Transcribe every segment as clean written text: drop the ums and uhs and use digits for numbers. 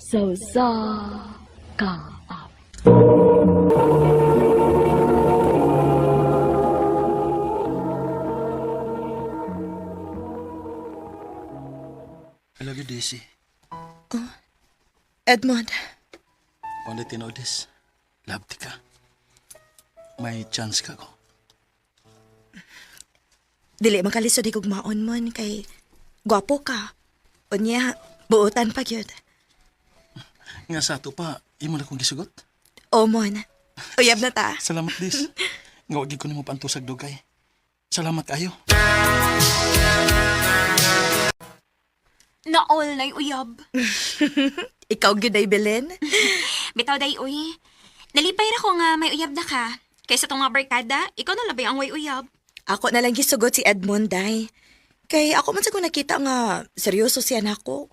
So sa ka. I love you, Daisy. Edmond, Only tinood this. Love ti ka. May chance ka ko. dili makalisod di gugmaon mo kay gwapo ka. Unya, buutan pa gyud. Nga sa ato pa, imo na kong gisugot. O mon, uyab na ta. Salamat, Dis. Nga wagi ko nimo pantusag dugay. Salamat kayo. Naol na'y uyab. Ikaw gyud ay Belen. Bitaw day uy. Nalipay ra ko nga may uyab na ka. Kaysa tong mga barkada, ikaw na labay ang way uyab. Ako na lang gisugot si Edmond day. Kay ako man sa ko nakita nga seryoso siya nako.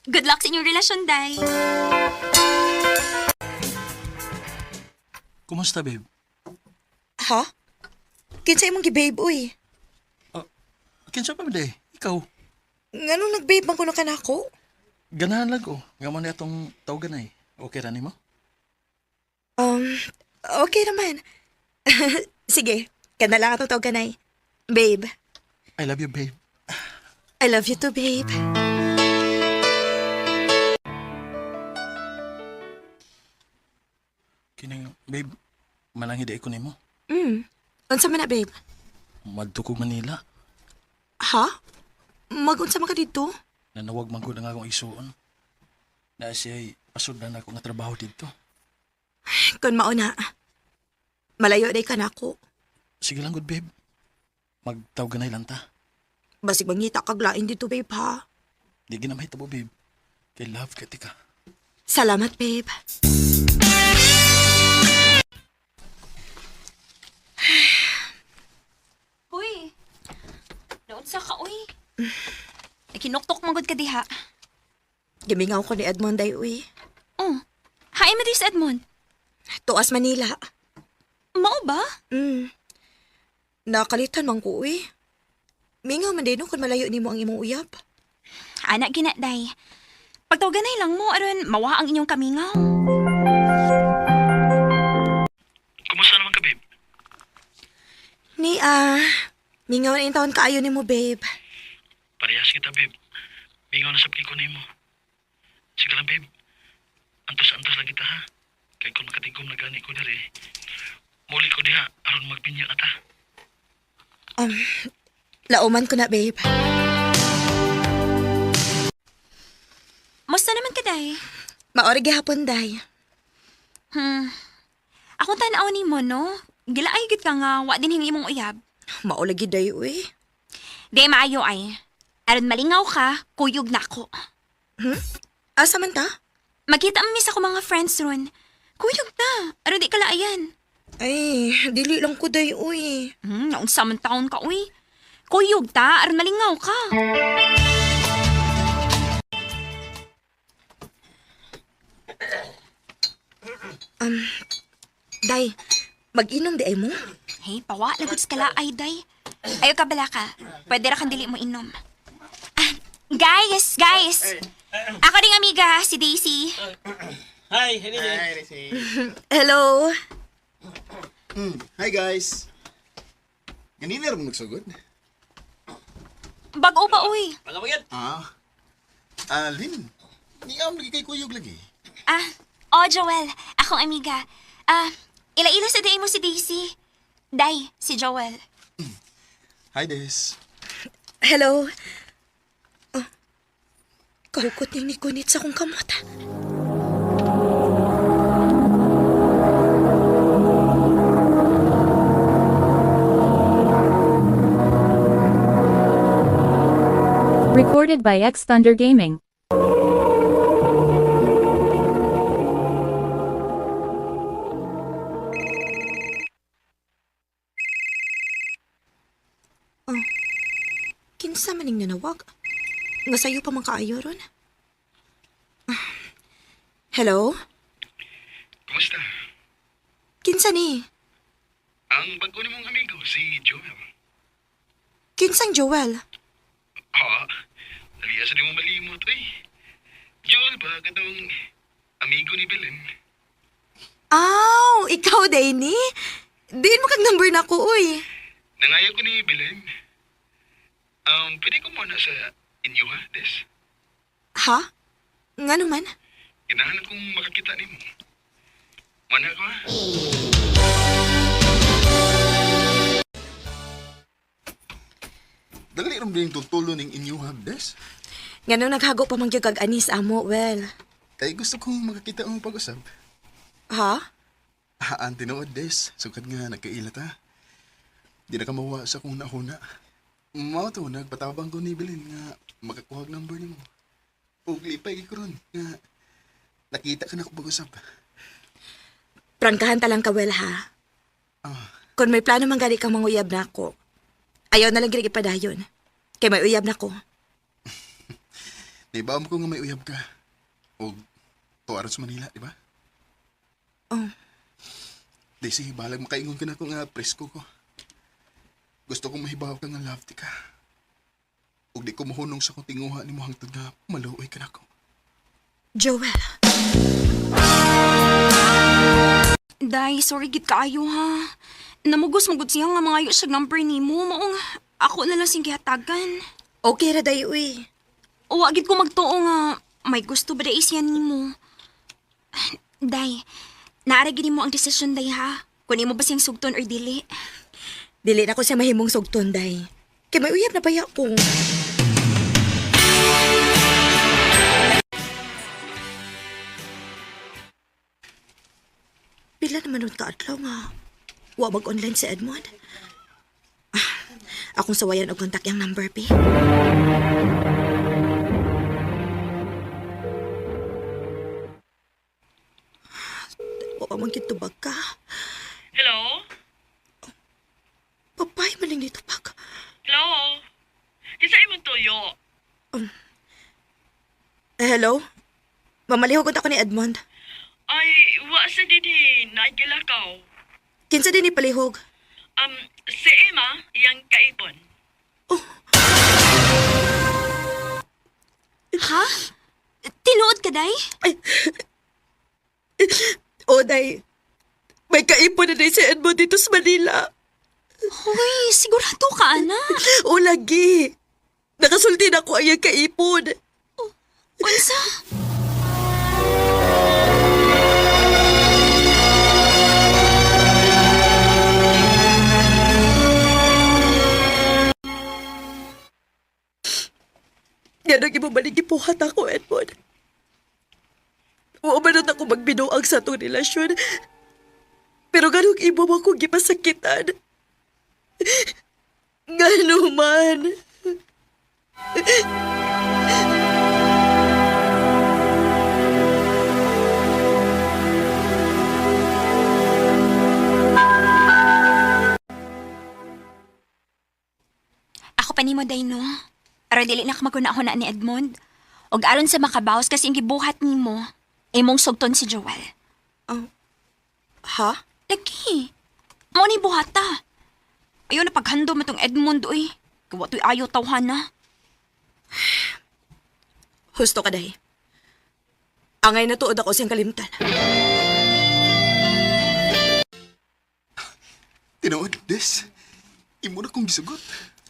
Good luck sa inyong relasyon, day. Kumusta, babe? Ha? Kinsa imong gi-babe uy? Kinsa pa ba, day? Ikaw? Nganong nag-babe man kuno kanako? Ganahan lang ko. Nga man itong tawagan ay. Okay ra nimo? Okay naman. Sige, kana lang atong tawag kanay. Babe, I love you, babe. I love you too, babe. Kining, babe, manang hindi ko nimo. Unsa man na, babe? Magtukog Manila. Ha? Magunsa man ka dito? Nanawag man ko na nga akong isuon. Na siya'y pasundan ako nga trabaho dito. Kung mauna, malayo day ka nako. Sige lang, good babe. Magtawagan na lang ta. Basig mangita kag lain dito, babe, ha? Di ginamay tabo, babe. Kay love ka tika. Salamat, babe. Uy. Naon sa ka, uy. Kinuktok magod ka diha. Gimingaw ko ni Edmond day, uy. Oh. Hain mo dis, Edmond. Tuas Manila. Mao ba? Nakalitan man ko, uy. Mingaw man din no kung malayo nimo ang imong uyab. Anak gina, day. Pagtawaganay lang mo, aron mawa ang inyong kamingaw. Kumusta naman ka, babe? Mingaw na yung taon kaayo ni mo, babe. Parehas kita, babe. Bingaw na sabki ko nimo. Sige lang, babe. Antos-antos lang kita, ha? Kaya kung makatigom na gani ko dali, muli ko diha, aron magbinya ata. Lauman ko na, babe. Musta naman ka, day? Maorig hapon, day. Akong tanaw ni mo, no? Gilaay gid ka nga, wa din hingi mong uyab. Maolagi, day, uy. Day maayo ay. Aron malingaw ka, kuyog na ako. Asa man ta? Magkita mo sa ko mga friends ron. Kuyog na, aron di ka laayan. Ay, dili lang ko, day, uy. Naunsa man taon ka, uy. Kuyog ta, aron malingaw ka. Day, mag-inom di ay mo? Hey, pawa, lagod sa kalaay, day. Ayaw ka bala ka. Pwede ra kang dili mo inom. Guys! Ako ding amiga, si Daisy. Hi, Helene. Hi, Risi. Hello? Hi, guys. Ganina rin nagsugod. Bago pa, uy. Mga bagyan. Lin, ni am lagi kay kuyog lagi. Joel. Akong amiga. Ila-ila sa day mo si Daisy. Day, si Joel. Hi, Des. Hello? Kahukot niyang nikunit sa kong kamot. Recorded by X Thunder Gaming. Kinsa maning nanawag? Nga sayo pa man kaayo ron? Hello? Kumusta? Kinsa ni? Ang bago ni mong amigo, si Joel. Kinsang Joel? Dali asa di mo malimot, eh. Joel ba? Katong amigo ni Belen. Aw, ikaw, Danny? Diin mo kag number na ko, uy. Nangaya ko ni Belen. Pwede ko muna sa inyo ha, Des? Ha? Nga naman? Ganahan kong makakita ni mo. Mana ko ha? Dali rin din tutulo ng inyo habdes. Nga nung naghago pa mangyag kag anis amo, well. Kay gusto kong makakita ang pag-usap. Ha? Haan tinuod des, sukad nga nagkailat ha. Di na ka mawa sa kung nahuna. Mao to, nagpatabang ko ni Belen nga makakuha ang number ni mo. Ug lipay ko ron nga nakita ka na ko pag-usap. Prangkahan talang ka, well, ha? Ah, Kung may plano man gali kang manguyab na ako, ayaw na lang gini ipadayon. Kay may uyab na ko. naibaam ko nga may uyab ka. O tuwaran sa Manila, di ba? Oh. Daisy, balag makaingon ka na ko nga presko ko. Gusto kong mahibaw ka nga love ka. Ug di ko mahunong sa kong tinguha ni mo hangtod nga maluoy ka na ko. Joel, Day, sorry gid kaayo ha. Namugos-mugod siya nga mga siya number nimo. Maong ako na lang sing gihatagan. okay ra day, uy. O agid ko magtuo nga may gusto ba day siya nimo. Day, naara gid mo ang desisyon day ha. Kung imo ba siyang sugton or dili. Dili na ko siya mahimong sugton, day. Kay may uyab na baya ko. Pila naman nun kaadlaw nga. Wa mag-online si Edmond. Akong sawayan og kontak yang number, P. Wa man gyud tubag ka. Hello? Papay maling dito pag. Hello? Kisa imong tuyo? Hello? Mamalihog ako ni Edmond. Ay, wa sa didi, naigilakaw. Kinsa din ni palihog? Si Emma, iyang kaipon. Ha? Tinuod ka day? O, day. May kaipon na day si Edmond dito sa Manila. Hoy, sigurado ka ana. O, lagi. Nakasulti na ko ang iyang kaipon. Unsa? Ganang ibabalik ipuhat ako, Edmond. Oo, manot ako magbinuang sa itong relasyon. Pero ganong ibo mo akong gipasakitan. Gano'n man. Ako pa nimo day no. Aron dili na ka maguna-huna ni Edmond. Og aron sa makabawas kasi ang gibuhat nimo, imong sugton si Joel. Ha? Lagi. Mo ni buhata. Ayaw na paghando mo tong Edmond uy. Kawa to'y ayaw tawhana. Husto ka, day. Angay na tuod ako siyang kalimtan. Tinuod, des. Imo na kong gisugot.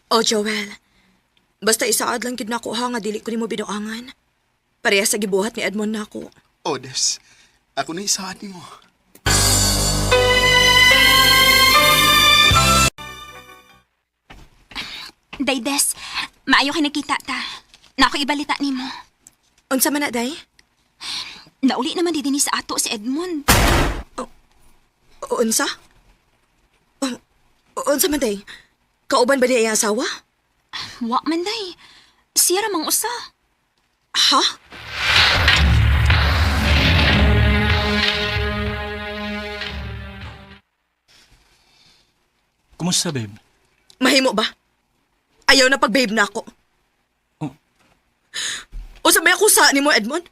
O, Joel. Basta isaad lang gid nako ha nga dili ko nimo binuangan. Pareha sa gibuhat ni Edmond nako. O, des. Ako na isahan ni mo. Daydes, maayo kinakita ta. Na ako ibalita nimo. Unsa man na, day? Nauli naman di sa ato si Edmond. Unsa? Unsa man, day? Kauban ba niya iyang asawa? Wa man day. Siya ramang usa. Ha? Kumusta, babe? Mahimo ba? Ayaw na pag-babe na ako. Oh. O sa may akusa ni mo, Edmond?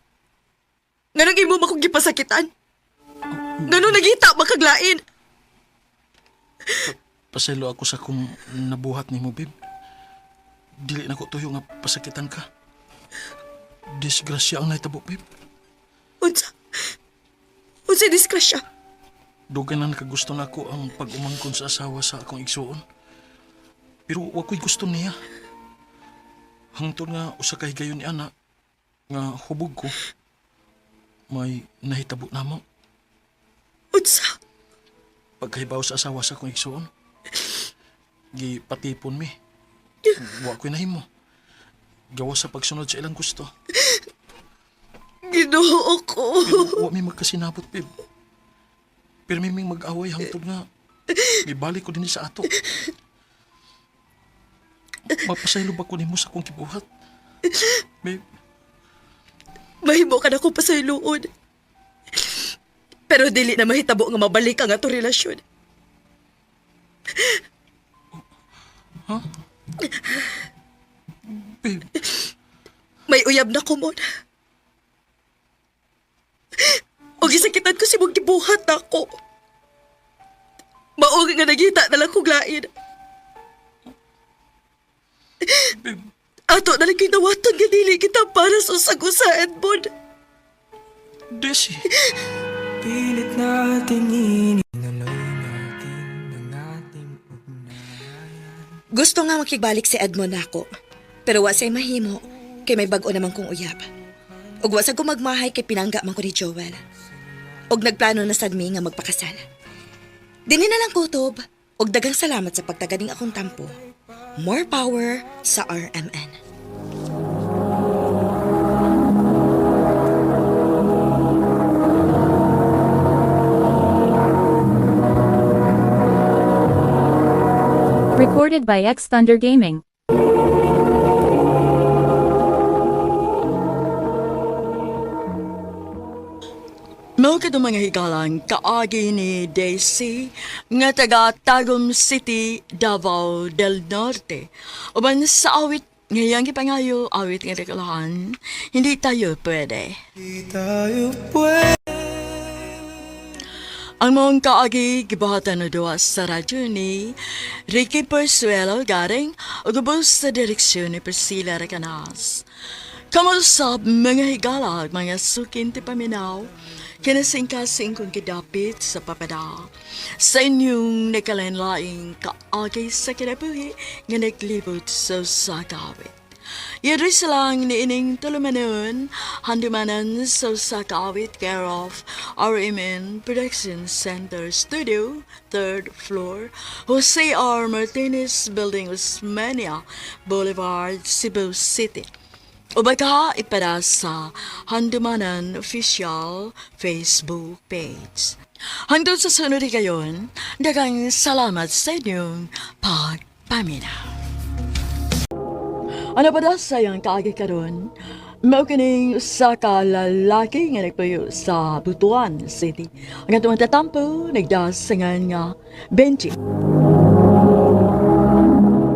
Ganang imo makong gipasakitan? Ganang nagita makaglain? Paselo ako sa kung nabuhat ni mo, babe. Dili na ko tuyo nga pasakitan ka. disgrasya ang naitabo, babe. Unsa? Unsa diskrasya? Dugay na nakagusto na ako ang pag-umangkon sa asawa sa akong igsuon. Pero wa ko'y gusto niya. Hangtod nga usa ka higayon ni ana nga hubog ko. May nahitabo namo. Unsa? Pagkahibaw sa asawa sa akong igsuon. Gipatipon mi. Wa ko'y nahimo. Gawa sa pagsunod sa ilang gusto. Ginoo ko. Pero wa mi magkasinabot, babe. Pero may mag-away hangtod nga. Ibalik ko din sa ato. Mapasaylo ba ko nimo sa akong kibuhat? Babe, Mahimo ka na ko pa sa iluod. Pero dili na mahitabo nga mabalik ang ato relasyon. babe, May uyab na ko mo. O gisakitan ko si mong gibuhat na ako. Maong nga nagita na lang kong lain. babe, Ato na lang ginawaton nga dili kita para sa usa Edmond. Desi. Pilit nating inuloy natin ang ating ugnayan. Gusto nga makigbalik si Edmond nako. Pero wa say mahimo kay may bag-o naman kong uyab. Ug wa sa ko magmahay kay pinangga man ko ni Joel. Ug nagplano na sad mi nga magpakasal. Dinhi na lang kutob ug daghang salamat sa pagtaganing akong tampo. More power sa RMN. Recorded by X Thunder Gaming. Mao kadto mga higalang kaagi ni Daisy nga taga Tagum City, Davao del Norte. Uban sa awit ngayang gipangayo awit nga dekalahan, hindi tayo pwede. Di tayo pwede. Ang mong kaagi gibahatan na duwa sa radyo ni Ricky Persuelo garing o gubos sa direksyon ni Priscilla Recanas. Kamusap mga higalag, mga sukin ti paminaw, kinasingkasing kong kidapit sa papada. Sa inyong nakalanlaing kaagi sa kinabuhi nga naglibot sa sakawit. Yadri silang niining tulumanon, handumanan sa sakawit care of RMN Production Center Studio, 3rd floor, Jose R. Martinez Building, Osmania Boulevard, Cebu City. O baka ipada sa Handumanan Official Facebook page. Hangtod sa sunod kayon, daghang salamat sa inyong pagpaminaw. Ano pa daw sayang kaagi karon? Mao kining usa ka lalaki nga nagpuyo sa Butuan City. Ang atong tatampo nagdasangan nga Benji.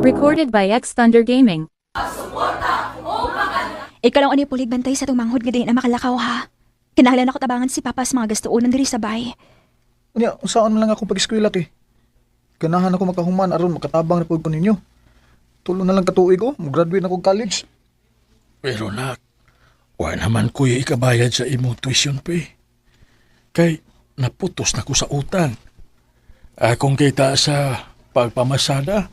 Recorded by X Thunder Gaming. Ikaw lang ani pulig bantay sa tumanghod nga di na makalakaw ha. Kinahanglan ako tabangan si Papa sa mga gastoonan diri sa bay. Unya, saan man lang ako pag-eskwela ti? Ganahan ako makahuman aron makatabang na pud ko ninyo. Tulo na lang katuig ko, mag-graduate na ko college. Pero nak, wa naman kuya ikabayad sa imong tuition pay. Kay naputos na ko sa utang. Akong kita sa pagpamasada,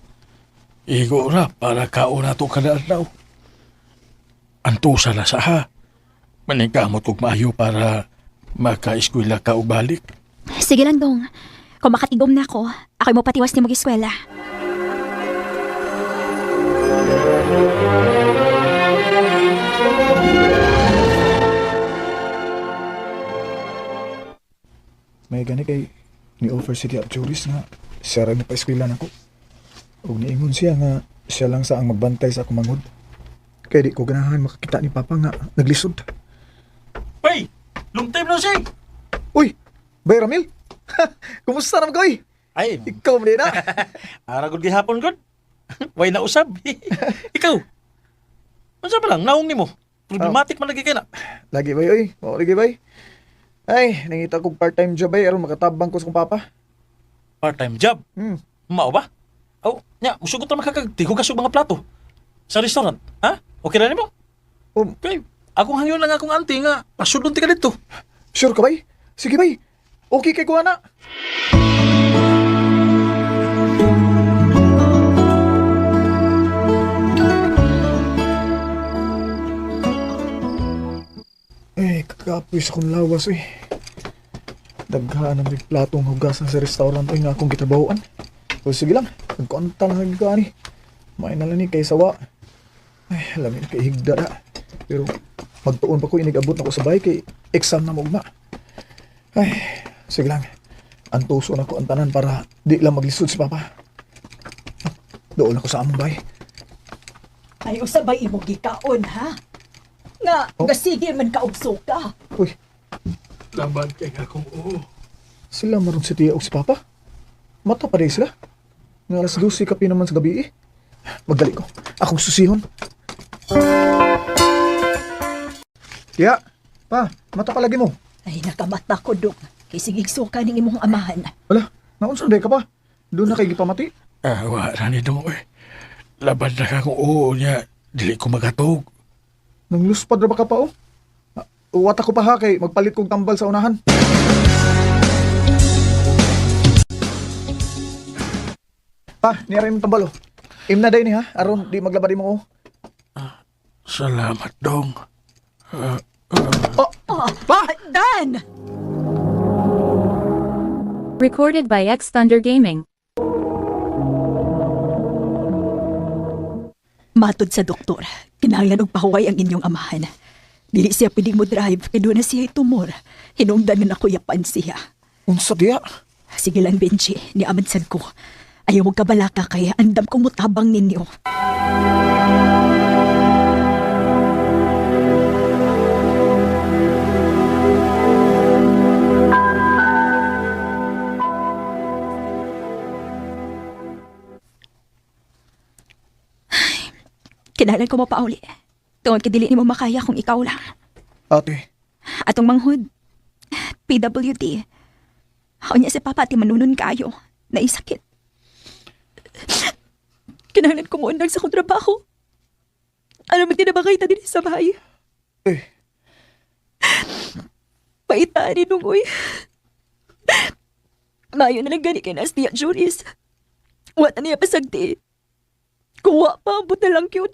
igo ra para kaon na to kada adlaw. Antusa na sa ha. Maningkamot kog maayo para maka-eskwela ka og balik. Sige lang dong. Kung makatigom na ako, ako'y mo patiwas ni mag-eskwela. May gani kay ni-offer si Tia Juris nga siya rin na pa-eskwela na ko. Huwag niingon siya nga siya lang sa ang magbantay sa akong manghod. Kaya di ko ganahan makakita ni Papa nga naglisod. Hey! Long time no see! Uy! Bay Ramil! Kumusta naman ko Ay, Ikaw mo din na! aragod gihapon god. Way na usab. Ikaw. Unsa pa lang naong nimo? Problematic man lagi kay na. Lagi bay, oy. Oo, lagi bay. Ay, nangita kong part-time job ay aron makatabang ko sa kong Papa. Part-time job. Mao ba? Oh, nya, musugot ra makakagtigo ka sa mga plato. Sa restaurant, ha? Okay ra nimo? Um, Okay. Akong hangyo lang akong auntie nga pasudon ti ka dito. Sure ka bay? Sige bay. Okay kay kuha na. Kakapoy sa kong lawas eh. Daghaan ang may platong hugasan sa restaurant ay nga akong gitrabahoan. So sige lang, nagkuanta lang nagka ni. May na lang ni kay sawa. Ay, lamin kay higda na. Pero magtuon pa ko inigabot na ko sa bahay kay exam na mugma. Ay, sige lang. Antuso na ko ang tanan para di lang maglisod si Papa. Doon ako sa among bahay. Ay, usabay imo gikaon, ha? Nga, gasige man kaugso ka. Uy, Laban kay akong oo. sila maron si Tia o si Papa. Mata pa rin sila. Nga alas 12 kapi naman sa gabi eh. Magdali ko. Akong susihon. Tia, Pa, mata palagi mo. Ay, nakamata ko, Dok. Kay sigigso ka ning imong amahan. Wala, naunsa day ka pa. Doon na kay gipamati. Wala ni mo eh. Laban na akong oo niya. Dili ko magatog. Nang luspad ra ba ka pa oh? Uwata ko pa ha kay magpalit kong tambal sa unahan. Pa, niyarin mo tambal oh. Im na day ni ha, aron di maglabadi mo oh. Salamat dong. Pa! Dan! Recorded by X Thunder Gaming. Matod sa doktor, kinahanglan og pahuway ang inyong amahan. Dili siya pwedeng mo drive, kay doon na siya tumor. Hinungdan na nakuyapan siya. Unsa diya? Sige lang, Benji, niaman sad ko. Ayaw mo kabalaka kaya andam kong mutabang ninyo. Kinahanglan ko mapauli. Tungod kadili ni mo makaya kung ikaw lang. Ate, Atong manghud, PWD. Haw niya si Papa ti manunon kayo. Naisakit. Kinahanglan ko mo undag sa kong trabaho. Ano man tinabakay ta din sa bahay. eh, Paitaan ni Nungoy. Mayo na lang gani kay Nasty at Juris. Wata niya pasagti. Kuha pa, ambot na lang yun.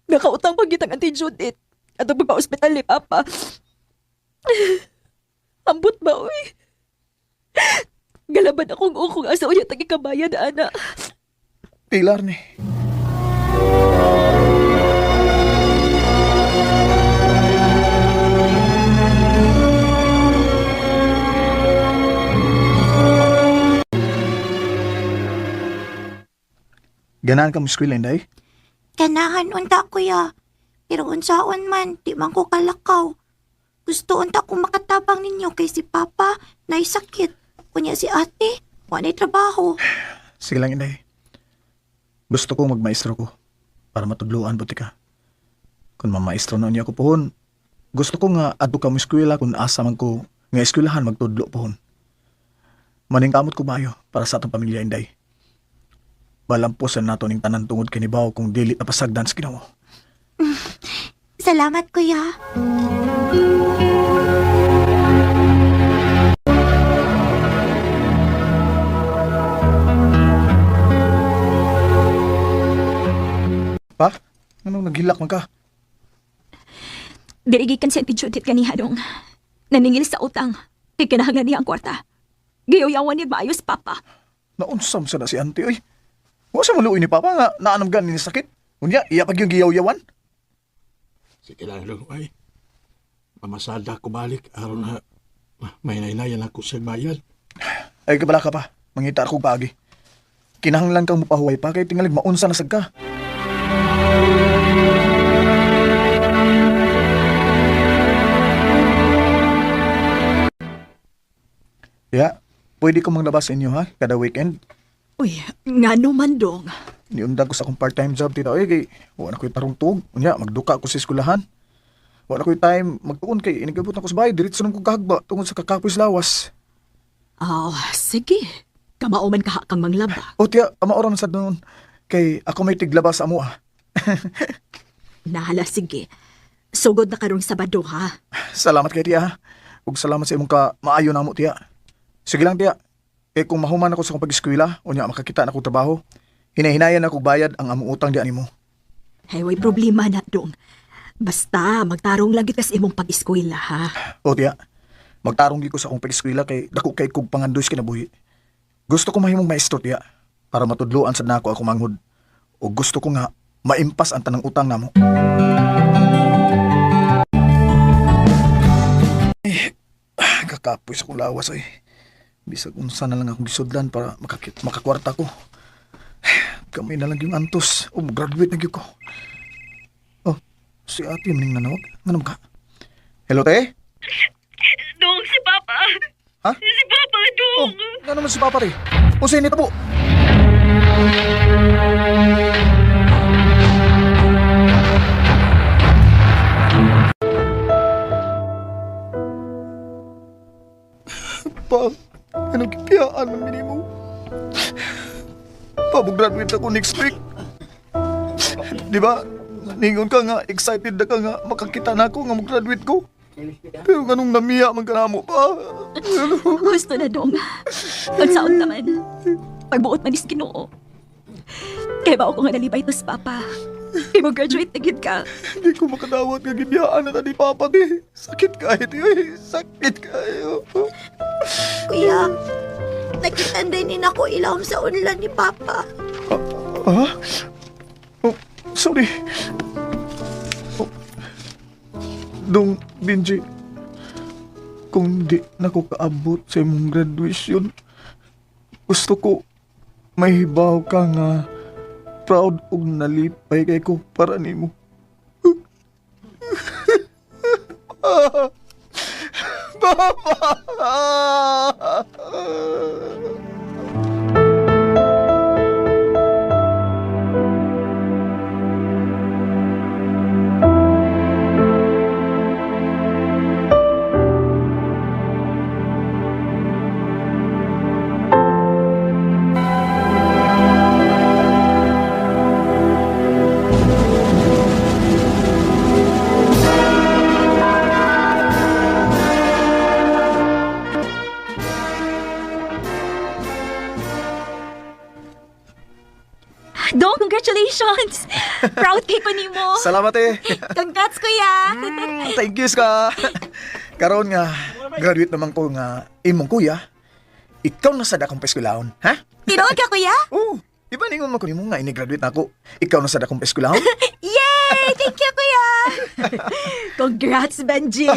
Nakautang pagitang Auntie Judith at ang pagpa-hospital ni Papa. Ambot ba, uy? Galaban akong ukong asa uya tagikabayan, ana. pilar ni. Ganahan ka mo eskwela, Inday? Ganahan unta kuya. Pero unsaon man, di man ko kalakaw. Gusto unta ko makatabang ninyo kay si Papa na sakit. Kunya si ate, wala trabaho. Sige lang, Inday. Gusto ko magmaestro ko para matudluan buti ka. Kung mamaestro na niya ako pohon, gusto ko nga adto ka mo eskwela kung asa man ko nga eskwelahan magtudlo pohon. Maningkamot ko maayo para sa atong pamilya, Inday. Balampusan nato ning tanan tungod kinibaw kung dili na pasagdan sa Ginoo. Salamat kuya. Pa, anong naghilak man ka? Dirigikan si Auntie Judith ganiha dong. Naningil sa utang. Ikinahanglan niya ang kwarta. Giyayawan niya maayos, Papa. Naunsam sa na si auntie, oy. Wa sa maluoy ni Papa nga naanam gan ni sakit. Unya, iya pag yung giyaw-yawan. Sige lang dong ay. Mamasada ko balik aron na may nailayan ako sa bayan. Ay, kabala ka pa. Mangita ako pagi. Kinahanglan kang mapahuway pa kay tingalig maunsa na sad ka. Ya, pwede ko manglabas sa inyo ha, kada weekend. Uy, nga naman dong. Niundag ko sa akong part-time job tita. Oy, kay wala ko'y tarungtog. Unya, magduka ko sa eskwelahan. Wala ko'y time magtuon kay inigabot na ko sa bahay. Diretso nang kong kahagba tungod sa kakapis lawas. Sige. Kamao man kaha kang manglaba. O tiya, amaoran sa noon. Kay ako may tiglabas sa amo ah. Nahala, sige. Sugod na karong Sabado ha. Salamat kay tiya, ha? Ug salamat sa imong ka maayo namo tiya. Sige lang tiya. Kay kung mahuman ako sa akong pag-eskwela, unya makakita na akong trabaho, hinahinayan akong bayad ang among utang diyan nimo. Hey, way problema na dong. Basta, magtarong lang kita sa imong pag-eskwela ha. O tiya, magtarong gyud ko sa akong pag-eskwela kay dako kay kog pangandoy kinabuhi. Gusto ko mahimong maestro tiya para matudloan sad nako ako manghud. O gusto ko nga maimpas ang tanang utang namo. Kakapoy sa kong lawas ay. Bisag unsa na lang akong gisudlan para makakwarta ko. Kamay na lang yung antos. O graduate na gyud ko. Oh, si ate maning nanawag. Ganun ka? Hello, te? Dong, si Papa. Ha? Si Papa, Oh, Dong. nga naman si Papa, te. O sa init po. Pa, anong kikiyaan man minimo? Pa, mag-graduate ako next week. Di ba? Ningon ka nga, excited na ka nga, makakita na ako nga mag-graduate ko. Pero ganong namiya man ka na mo pa. Gusto na dong. Pagsaon naman. Pagbuot man is Ginoo. Kaya ba ako nga nalibay to sa Papa? Kaya mo graduate na gid ka. Hindi ko makadawat nga gibiyaan na ni Papa, di. Sakit kayo, di. Sakit kayo. Kuya, nakita din ako ilawom sa unlan ni Papa. Ha? Oh, sorry. Oh. Dong, Benji, kung di na ko kaabot sa imong graduation, gusto ko mahibaw ka nga proud ug nalipay kay ko para nimo. Papa! Dong, congratulations! Proud kay ko nimo. Salamat eh. Congrats, kuya! Thank you, Ska. Karon nga, graduate naman ko nga imong kuya. Ikaw na sad akong paeskwelahon, ha? Tinood ka, kuya? Oo. Di ba ningon mo ko nimo nga ini-graduate na ako? Ikaw na sad akong paeskwelahon? Yay! Thank you, kuya! Congrats, Benji!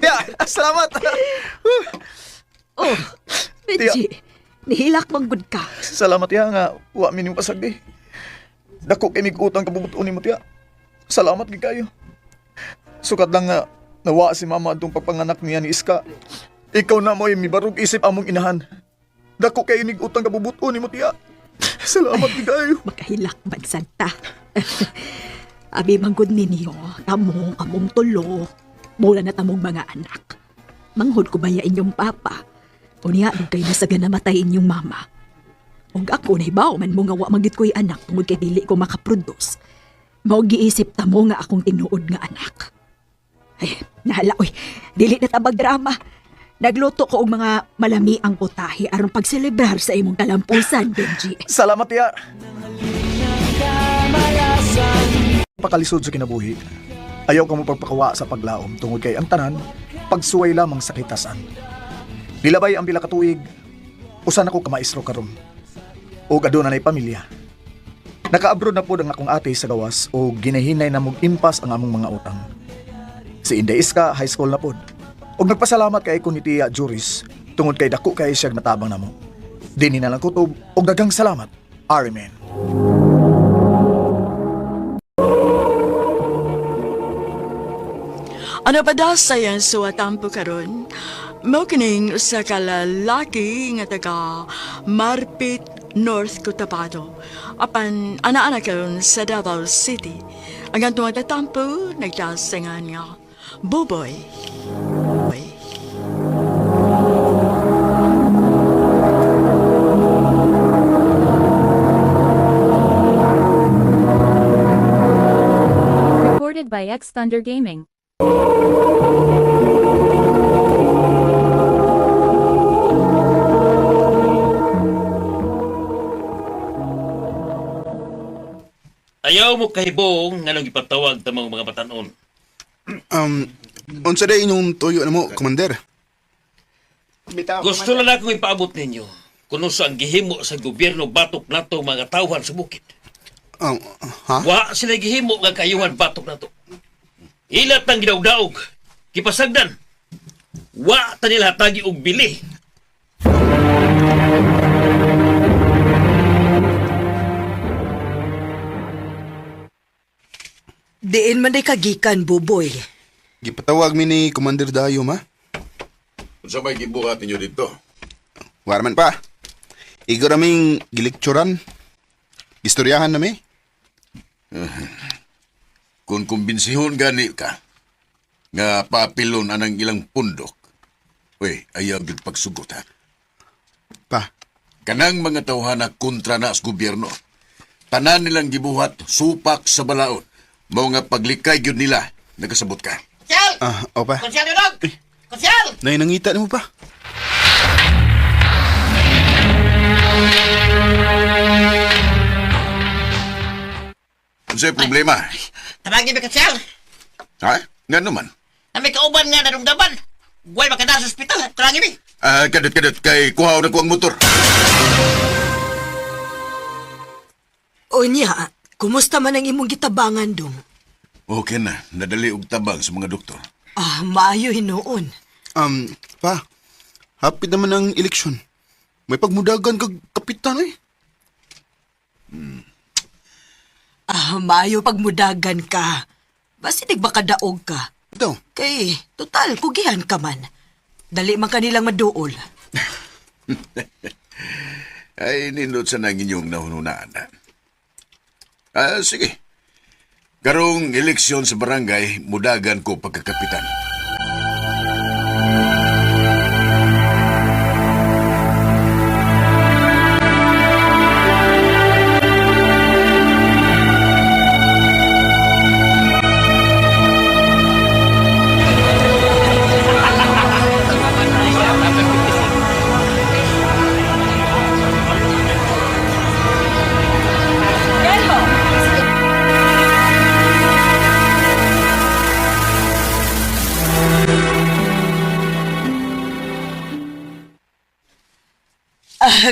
Yeah, salamat. Oh, Benji, nihilak mong good ka. Salamat ya nga wa min yung pasagdi. Dako kay mig utang kabubuton nimo tiya. Salamat gid kayo. Sukat lang nga nawa si mama adtong pagpanganak niya ni Iska. Ikaw na mo mibarog isip among inahan. Dako kay mig utang kabubuton nimo tiya. Salamat gid kayo. Makahilak man santa. Abi manggod ninyo, among tulo. Mula na tamong mga anak. Manghod ko ba ya inyong papa? Unya, nung kayo nasaga namatay inyong mama. Ug ako nahibaw man mo nga wa magit ko'y anak tungod kay dili ko makaproduce. Mao giisip ta mo nga akong tinuod nga anak. Ay, nahala oy, dili na tabag drama. Nagluto ko og mga malami ang putahe aron pagselebrar sa imong kalampusan, Benji. Salamat ya. Pakalisod sa kinabuhi. Ayaw ka mo pagpakawa sa paglaom tungod kay ang tanan pagsuway lamang sa kitasan. Nilabay ang bila katuig, usan ako kamaestro karon. O aduna nay pamilya. Naka-abroad na po ang akong ate sa gawas o ginahinay na mong impas ang among mga utang. Si Inday Iska, high school na pod. O nagpasalamat kay ko ni Tia Juris tungod kay dako kay siya natabang namo. Dini na lang kutob o dagang salamat. Amen. Ano pa daw sayang suwatampo karon? Mao kining usa ka lalaki nga taga Marpit, North Cotabato. Apan ana-ana karon sa Davao City. Ang antong tatampo nagdasingan nga Buboy. Recorded Recorded by X Thunder Gaming. Ayaw mo kahibong nga nang ipatawag tamang mga batanon. Unsa day inyong tuyo na mo, Commander? Gusto lang akong ipaabot ninyo kung sa ang gihimo sa gobyerno batok nato mga tawhan sa bukid. Ha? Wa sila gihimo nga kayuhan batok nato. Ilat ang gidawdaog, kipasagdan. Wa ta nila hatagi og bili. Diin man day kagikan, buboy. Gipatawag mi ni Commander Dayo, ma? Unsa may gibuhat ninyo dito? Warman pa. Igo raming gilikturan. Istoryahan na mi. Kung kumbensihon gani ka, nga papilon anang ilang pundok, ayaw gid pagsugot ha. Pa, Kanang mga tawhana kontra na sa gobyerno. Tanan nilang gibuhat, supak sa balaod. Mao nga paglikay gyud nila, nagasabot ka. opa. Konsyal dog. Konsyal. Nay nangita mo pa. Unsay problema? Tabagin mi konsyal. Ha? Nga naman. Na may kauban nga nadungdaban. Guway makada sa ospital. Tarangin mi. Kadot kay kuhaw na ko ang motor. Unya, kumusta man ang imong gitabangan dong? Okay na, nadali og tabang sa mga doktor. Maayo hinoon. Pa. Hapit naman ang eleksyon. May pagmudagan kag kapitan eh. Maayo pagmudagan ka. Basi nagbakadaog ka. Ito. Kay, total, kugihan ka man. Dali man kanilang maduol. Ay, nindot sa nang inyong nahununaan. Sige. Karong eleksyon sa barangay, mudagan ko pagkakapitan.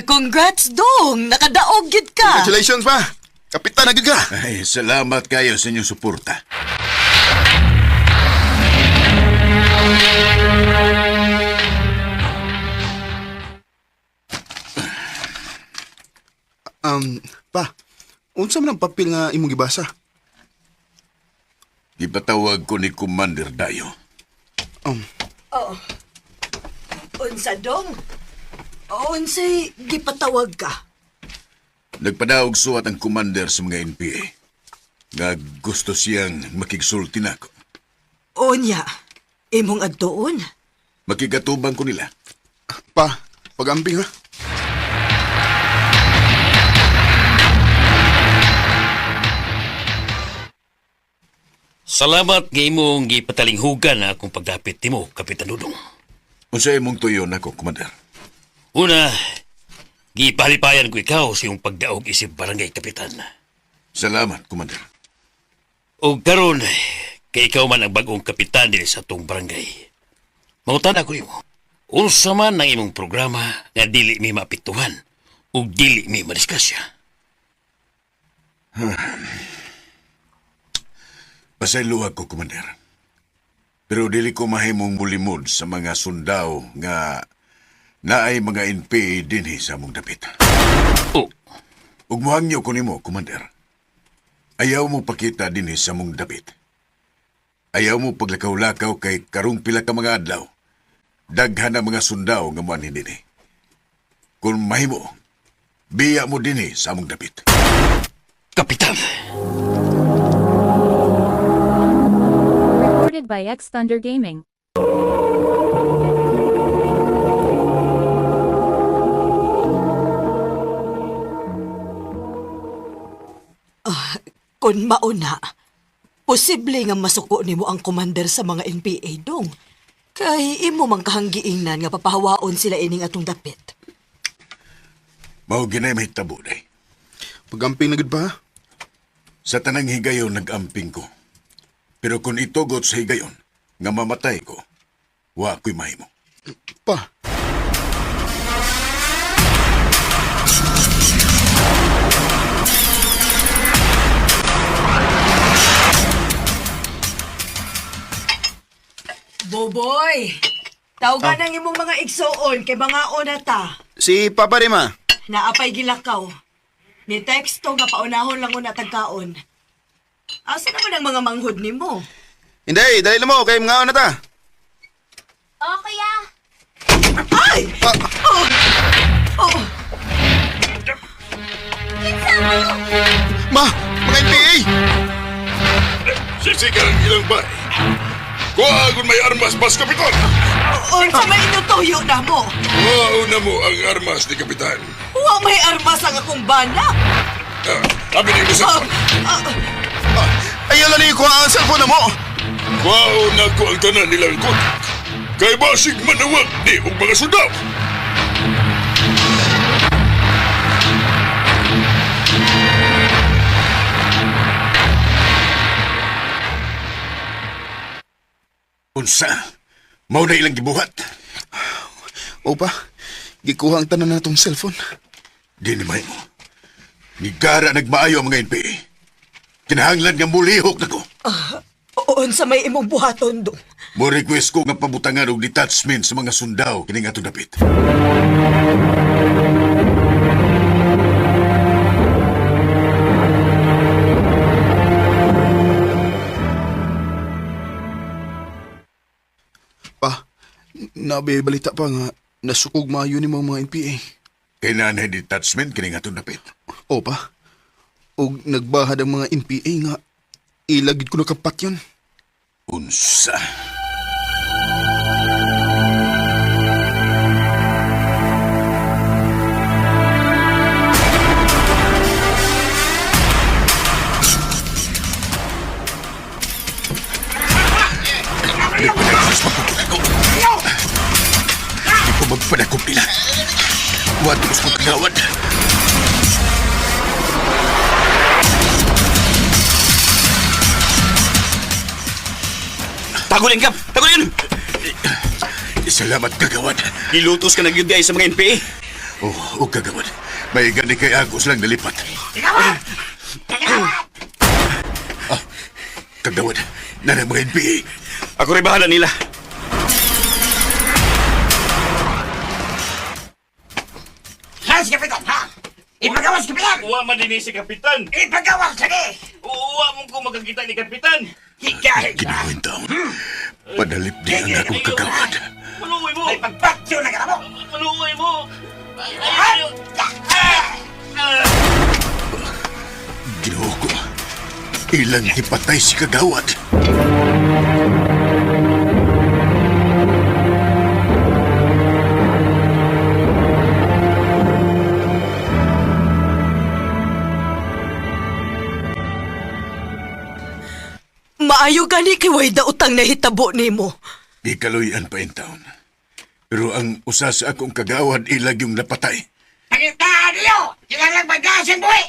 Congrats dong! Nakadaog gid ka! Congratulations pa. Kapitan na ka. Ay, salamat kayo sa inyong suporta. Pa. Unsa man ang papel nga imong gibasa? Ipatawag ko ni Commander Dayo. Unsa dong? Unsay gipatawag ka? Nagpadaog suwat ang commander sa mga NPA. Nga gusto siyang makigsulti nako. Unya, imong adtoon? Makikatubang ko nila. Pa, pag-amping ha. Salamat nga imong gipatalinghugan na akong pagdapit nimo, Kapitan Dudong. Unsay imong tuyo nako, Commander? Una, gipalipayan ko ikaw sa iyong pagdaog isip barangay kapitan. Salamat, Commander. O karon, kay ikaw man ang bagong kapitan din sa atong barangay. Mangutan ako nimo. Unsa man ang imong programa nga dili mi mapituhan o dili mi madiskasya. Pasaylohan ko, Commander. Pero dili ko mahimong mulimod sa mga sundao nga naay mga NPA dinhi sa among dapit. Oh. Ug mohangyo ko nimo, Commander. Ayaw mo pakita dinhi sa among dapit. Ayaw mo paglakaw-lakaw kay karong pila ka mga adlaw. Daghan ang mga sundao nga moanhin dinhi. Kung mahimo, biya mo dinhi sa among dapit. Kapitan! Recorded by X Thunder Gaming. Kung mauna, Posible nga masuko nimo ang commander sa mga NPA dong. Kay imo man kahanggiingnan nga papahawaon sila ining atong dapit. Mao ginay mahitabo day. Pagamping na gud ba? Sa tanang higayon nag-amping ko. Pero kung itugot sa higayon, nga mamatay ko, wa ko'y mahimo. Pa. Boboy! Tawgan ang imong mga igsoon kay mga onata. Si Papa Rima. Naapay gilakaw. Ni teksto nga paunahon lang una tagkaon. Asa naman ang mga manghod nimo? Hindi, dali mo kay mga na ta. Oo, kuya. Ay! Oh! Oh! Kinsa mo? Ma, mga NPA! Sisikan ang ilang bay. Kuhagon may armas, Mas Kapitan! Unsa may inutuyo na mo? Kuhaon na mo ang armas ni Kapitan. Wa may armas ang akong bana. Abi ni mo sa... Ayaw lang niyo kuha ang cellphone na mo. Kuhaon na ko ang tanan nilang kontak. Kay basig manawag ni og mga sundao. Unsa? Mao na ilang gibuhat. Opa, gikuha ang tanan natong cellphone. Di ni may mo. Nigara nagmaayo ang mga NPA. Kinahanglan nga mulihok na ko. Unsa may imong buhaton do? Mo request ko nga pabutangan og detachment sa mga sundao kining atong dapit. Pa, nabi balita pa nga nasukog maayo ni mga NPA. Kay nanay detachment kining atong dapit. Opa, og nagbahad ang mga NPA nga ilagid ko na kapat yun. Unsa? Di ko magpanakop nila. Watos ko kagawad. Tagulin, Kap! Tagulin! Salamat, kagawad. Nilutos ka nagyud sa mga NPA. Oh, kagawad. May gani kay Agos lang nalipat. Kagawad, na mga NPA. Ako rin bahala nila. Yes, Kapitan, ha? Ipagawas, Kapitan! Uwa man din si Kapitan. Ipagawas ka ni! Uwa mo ko magkakita ni Kapitan. Higa. Kinuhin taon. Padalip di ang akong kagawad. Maluoy mo! Ay, pagpatyo na ka mo! Maluoy mo! Ginoo ko. Ilang ipatay si kagawad. Maayo gani kay way daotang nahitabo nimo. Di kaluyan pa in taon. Pero ang usa sa akong kagawad ilag yung napatay. Pagitaan niyo! Kilalang magasin mo eh!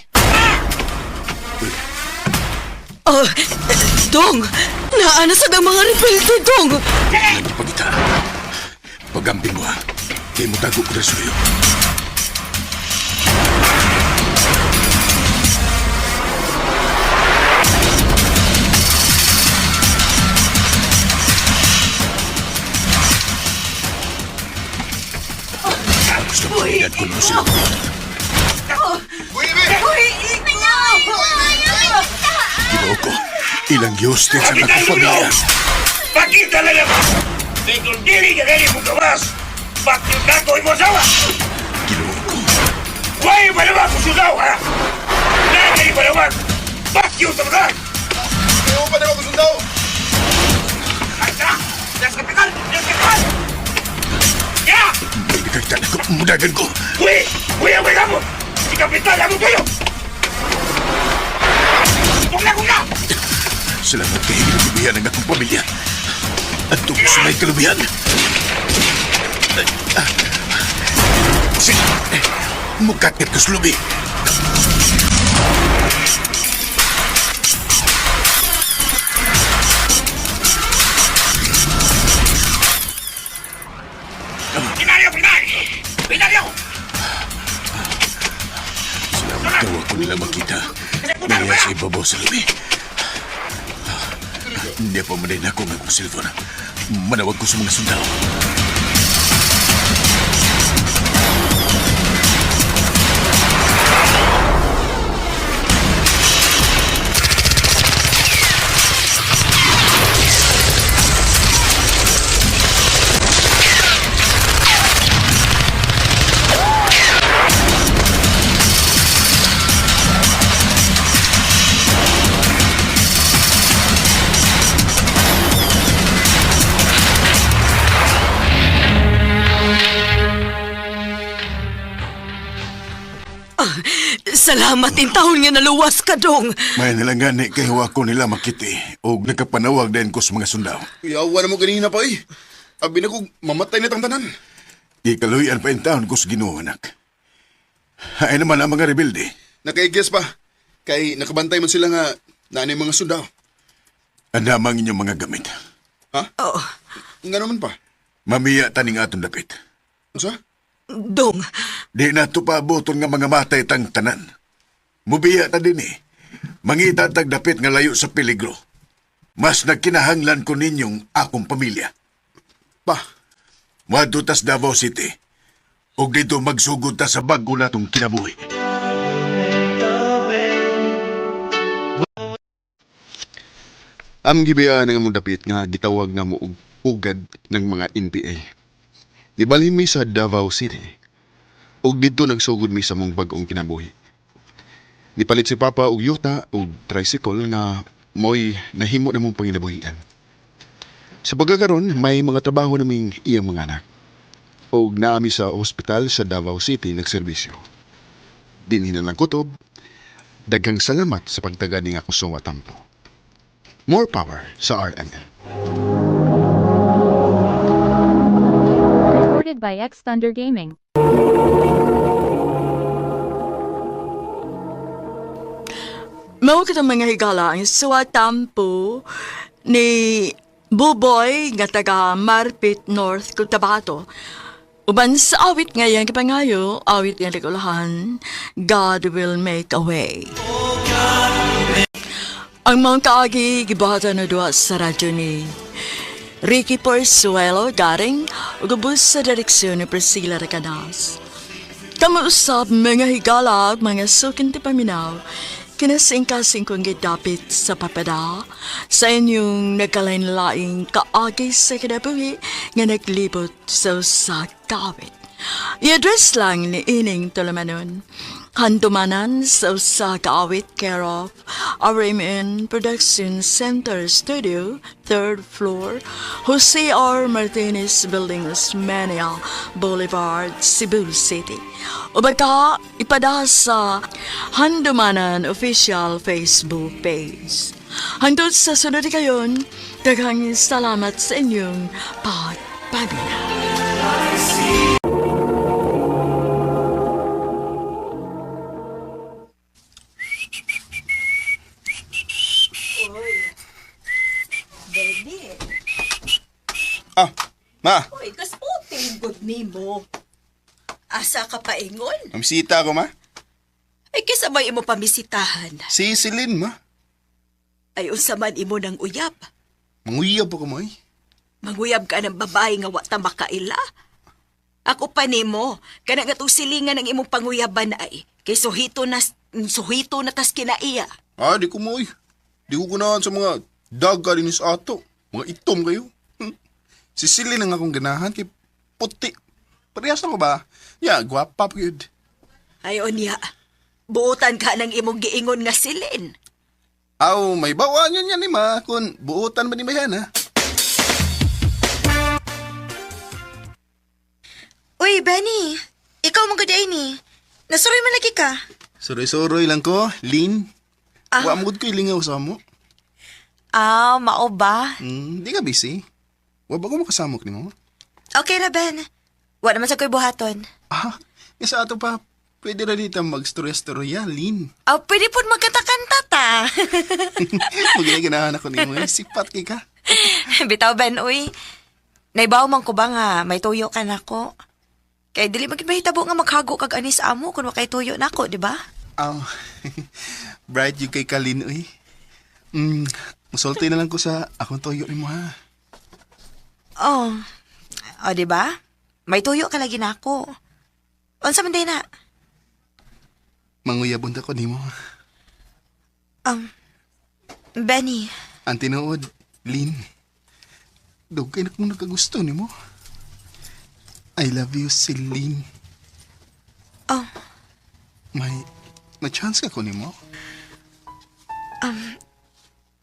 Dong! Naana sa mga rebelde, Dong! Lagi pagita. Pagamping mo ha. Kaya mo tago ko suyo. Gusto ko iyan ko sila. Ginoo ko. Ilang Yustin sa akong pamilya. Pakita lang naman! Kaya kung dili ka gani mong gawas, bakit ka ko imosawa? Ginoo ko. Huwag yung malawag kung sudaw, ha? Nagay yung malawag! Bakit yung tabagan? Ayaw pa naman kung sudaw! Ay, tara! Yes, Kapitan! Yes, Kapitan! Ya! May nakagtan ako. Mudagan ko. Uy! Uy, ang mga mo! Si Kapitan, ako kayo! Kung na! sila magkahingin ng kalubihan ng akong pamilya. At tungkol sa may kalubihan. Sige, mukakit ko sa lubi. Pinaryo! Pinaryo! Salamat daw ako nila makita. Nariya sa ibabaw sa lubi. Hindi pa manayin ako ng akong cellphone. Manawag ko sa mga sundalo. Salamat in taon nga naluwas ka, Dong. May nalangani kay ako nila makiti o nagkapanawag din ko sa mga sundalo. Yawa na mo ganina pa eh. Abi na ko mamatay na tang tanan. Di kaluyan pa in taon ko sa Ginoo, anak. Ay naman ang mga rebelde. Nakaigess pa. Kay nakabantay man sila nga nanay mga sundao. Andamang inyong mga gamit. Ha? Oo. Nga naman pa. Mamiya taning atong dapit. Asa? Dong. Di na ito paaboton nga mga matay tang tanan. Mubiya ta din eh. Mangita tag dapit nga layo sa peligro. Mas nagkinahanglan ko ninyong akong pamilya. Pa? Madutas Davao City. O dito magsugod ta sa bago natong kinabuhi. Am gibiyaan nga mong dapit nga gitawag nga mo og ugad ng mga NPA. Di balhin mi sa Davao City. Og dito nagsugod mi sa mong bag-ong kinabuhi. Nipalit si Papa og yuta og tricycle nga mo'y nahimo na mong panginabuhian. Sa pagkakaroon, may mga trabaho naming iyang mga anak. Og naami sa ospital sa Davao City nagserbisyo. Dinhin na ng kutob, daghang salamat sa pagtaga ni nga kusuwa tampo. More power sa RNN. Recorded by X Thunder Gaming. Mao kita mga higala ang suwatampo ni Buboy nga taga Marpit North, Cotabato. Uban sa awit ngayon kapangayo, awit nga likulahan, God will make a way. Ang mga kaagi gibata na duwa sa radyo ni Ricky Porzuelo garing ugubos sa direksyon ni Priscilla Recanas. Kamuusap mga higala mga sukin ti paminaw, kinasingkasing kong gidapit sa papada sa inyong nagkalain-laing kaagi sa kinabuhi nga naglibot sa kawit. I-address lang ni Ining Tolomanon. Handumanan sa kawit care of RMN Production Center Studio, 3rd floor, Jose R. Martinez Building, Osmeña Boulevard, Cebu City. O baka ipada sa Handumanan Official Facebook page. Hangtod sa sunod kayon, daghang salamat sa inyong pagpabina. Ma! Uy, kasputing good nimo. Asa ka pa ingon? Mamisita ako, ma? Ay, kisabay imo pamisitahan. Si Celine, ma. Ay, unsa man imo ng uyab. Manguyab ako, ma. Manguyab ka ng babae nga wata makaila. Ako pa nimo, kana nga silingan ng imong panguyaban ay, kay suhito na tas kinaiya. Di ko mo, Di ko kunahan sa mga daga rin sa ato. Mga itom kayo. Si Celine ang akong ganahan kay puti. Parehas na ko ba? Gwapa po yun. Ayon ya, buutan ka ng imong giingon nga silin. May bawaan yun yan ni ma, kung buutan ba ni Bayan, ha? Uy, Benny. Ikaw mong gaday ni. Nasuroy man lagi ka. Suroy-suroy lang ko, Lin. Wa mo ko ilingaw sa mo. Mao ba? Di ka busy. Wa ba ko makasamok ni mo? Okay ra, Ben. Wa naman sa ko'y buhaton. Nga sa ato pa, pwede na dito mag-storya-storya, Lin. Pwede po magkanta-kanta ta. Magiganahan ako ni mo. Sipat ka. Bitaw, Ben, uy. Naibaw man ko ba nga may tuyo ka na ko? Kaya dili magkibahitabo nga maghago kag anis amo kung wakay tuyo na ko, di ba? Bright yung kay Kalin, uy. Musulti na lang ko sa akong tuyo ni mo, ha? Di ba? May tuyo ka lagi na ako. Unsa man day na? Manguyabon ko ni mo. Benny. Ang tinuod, Lin. Dugay na kung nagkagusto ni mo. I love you, Celine. May chance ka ko ni mo?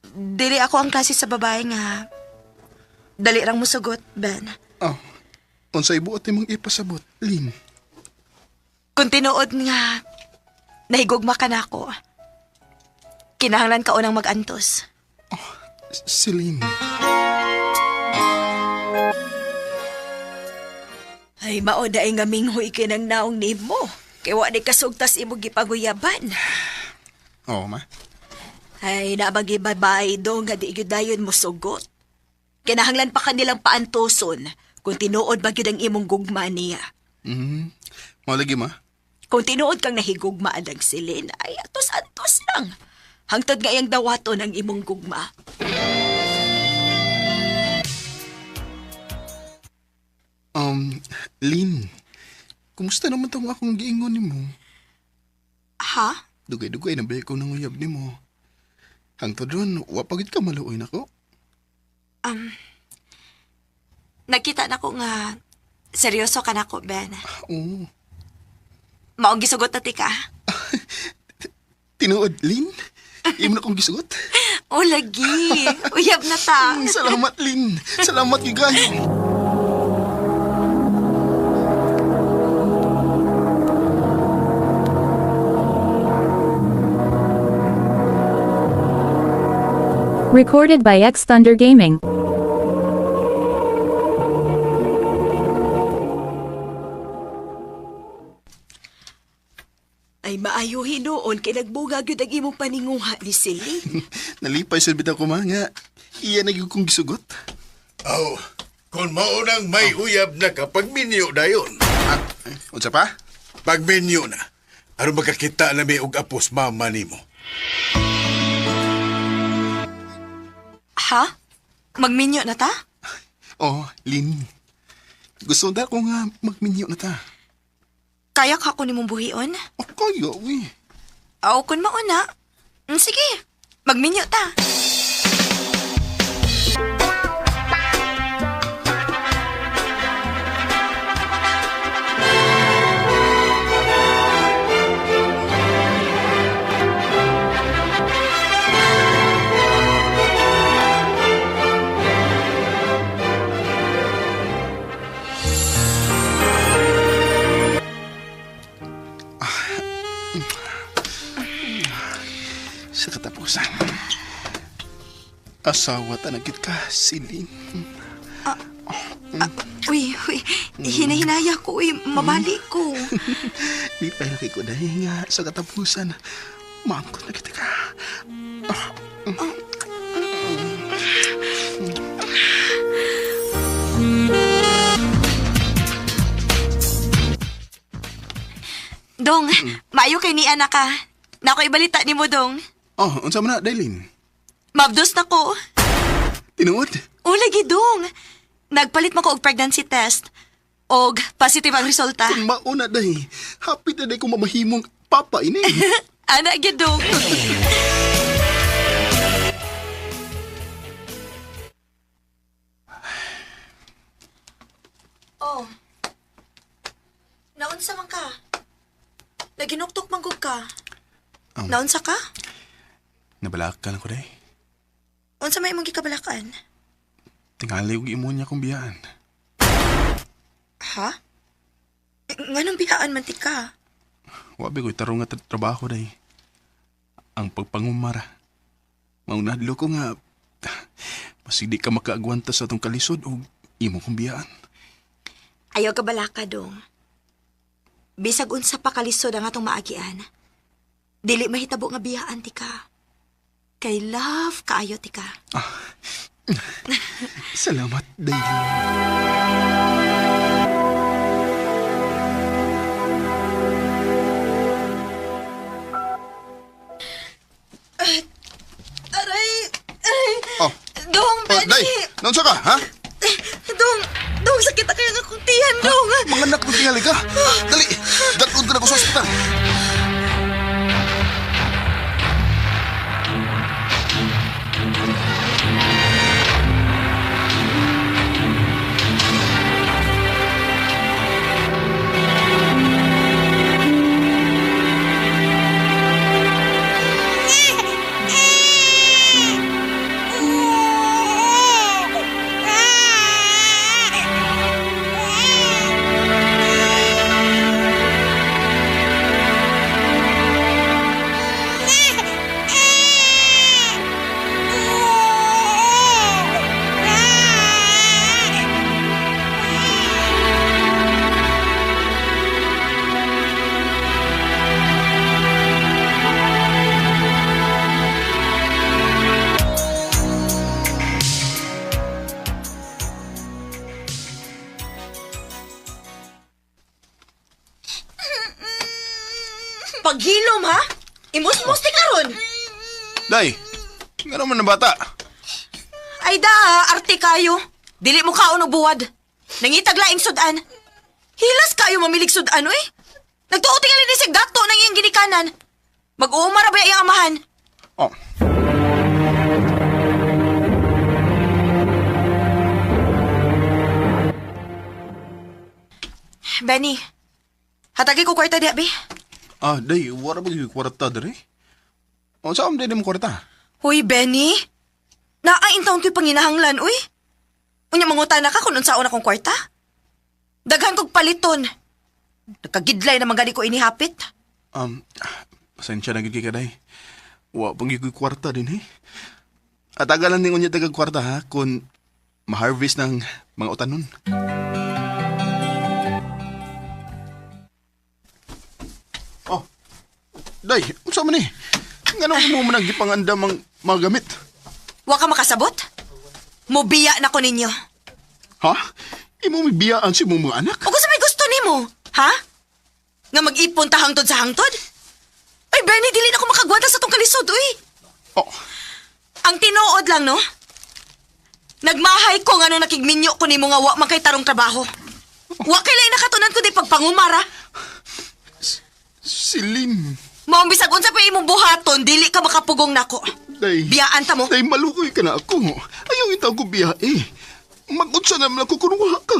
Dili ako ang klase sa babae nga dali rang musugot, Ben. Unsay buot nimong ipasabot, Lin? Kung tinuod nga nahigugma ka na ako, kinahanglan ka unang mag-antos. Celine. Ay, maoday nga minghoy kinang naong nimo. Kaya wa di kasugtas imo gipaguyaban. Oo, ma. Ay, nabagi babae do nga di gyudayon mo sugot. Kinahanglan pa kanilang paantoson kung tinuod ba gyud ang imong gugma niya. Malagi, ma. Kung tinuod kang nahigugma ang silin, ay atos-antos lang. Hangtod nga yung dawaton ang imong gugma. Lin, kumusta naman tong akong giingon ni mo? Ha? Dugay-dugay na ba ko nang uyab ni mo? Hangtod ron, wapagid ka maluoy na ko? Nakita na ko nga seryoso ka na ko, Ben. Oo. Maong gisugot na tika. Tinuod, Lin? Imo na kong gisugot? O, lagi. Uyab na ta. Salamat, Lin. Salamat, gigayo. Recorded by X Thunder Gaming. Ay maayo hinuon kay nagbuga gyud ang imong paninguha ni Celine. Nalipay sa bitaw ko, ma, nga iya na gyud kong gisugot. Kung maunang may uyab na kapag minyo na yun. Unsa pa? Pag minyo na, aron magkakita na may og apos mama nimo. Ha? Magminyo na ta? Lin. Gusto na ko nga magminyo na ta. Kaya ka ko nimong buhion? Kaya, uy. Kun mauna. Sige, magminyo ta. Sa katapusan, asawa tanagit ka, Celine. Uy, hinahinaya ko, mabalik ko. Di pa laki ko dahil nga sa katapusan, maangkot na kita ka. Dong, maayo kay ni anak ka. Nako ibalita ni mo, Dong. Unsa man na, Daylin? Mabdos na ko. Tinuod? O, lagi, Dong. Nagpalit mo ko og pregnancy test. Og positive ang resulta. Kung mauna, Day. Happy na day kung mamahimong papa ini. Anak, gid, Dong. Naunsa man ka? Naginuktok manggog ka. Naunsa ka? Nabalak ka lang ko, Day. Unsa may imong gikabalakan? Tingali og imo niya kong biyaan. Ha? Nganong biyaan man ti ka? Wabi ko'y tarong nga trabaho, Day. Ang pagpangumara. Maunadlo ko nga, mas hindi ka makaagwanta sa itong kalisod o imo kong biyaan. Ayaw ka balaka, Dong. Bisag unsa pa kalisod ang atong maagian. Dili mahitabo nga biyaan ti ka. Kay love kaayo ti ka. Salamat, Day. Aray! Oh. Dong, Oh, Day, naunsa ka, ha? Dong, sakit na kaya nga kong tiyan, Dong. Mga anak mo tingali ka. Dali, dalun ka na ko sa ospital. Paghilom, ha? Imus-mus ti karon. Day, nga naman na bata. Ay da, arte kayo. Dili mo kaon og buwad. Nangitag laing sudan. Hilas kayo mamilig sudan, oy. Nagtuo tingali ni sig dato nang iyang ginikanan. Mag-uumara ba iyang amahan? Oh. Benny, hatagi ko kwarta di, abi. Day, wala ba yung kwarta dari? O, saan din mo kwarta? Huy, Benny. Naaintaon ko'y panginahanglan, uy. Unya mangutan na ka kung unsaon akong kwarta. Daghan kong paliton. Nagkagidlay na magani ko inihapit. Pasensya na gigi ka, Day. Wa pang yung kwarta din, eh. At agalan din unya tagag kwarta, ha, kung ma-harvest ng mga utanon. Oh, Day, unsa man eh? Ngano mo man nagipangandam ang mga gamit? Wa ka makasabot? Mubiya na ko ninyo. Ha? Imo may biyaan si mong mga anak? O kung sa may gusto nimo, ha? Nga mag-ipon ta hangtod sa hangtod? Ay, Benny, dili na ko makagwanta sa tong kalisod, uy. Oh. Ang tinuod lang, no? Nagmahay ko nga nung nakigminyo ko nimo nga wa man kay tarong trabaho. Wa kay lay nakatunan ko di pagpangumara. Silim. Mao bisag unsa pa imong buhaton, dili ka makapugong nako. Day. Biyaan ta mo. Day, malukoy ka na ako. Ayaw itaw ko biyae. Mag-unsa naman ako kung wala ka.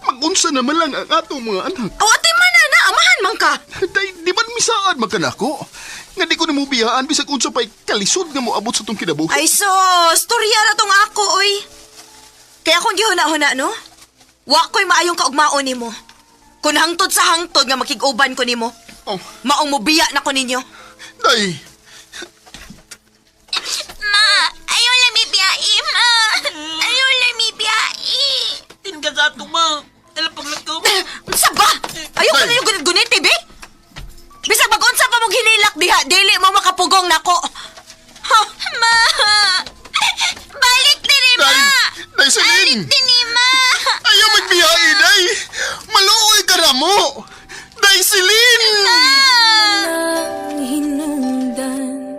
Mag-unsa naman lang ang atong mga anak. O ate man na, amahan man ka. Day, di man misaan magkanako. Nga di ko na mo biyaan, bisag unsa pa'y kalisod nga mo abot sa tong kinabuhi. Ay storya na tong ako, oy. Kaya kung gihuna-huna, no? Wa ko'y maayong kaugmaon nimo. Kung hangtod sa hangtod nga makig-uban ko nimo. Oh. Maong mubiya na ko ninyo. Day. Ma, ayaw lang may biyai, ma. Ayaw lang may biyai. Tingka sa ato, ma. Alam paglakaw. Sa ba? Ayaw ko na yung gunit-gunit, tibi? Bisag mag-unsa pa mong hinilak diha, dili mo makapugong nako. Ha? Ma! Balik din ni ma! Day, Celine! Balik din ni ma! Ayaw magbiyahe, Day! Maluoy ka na mo! Day, Celine! Hinungdan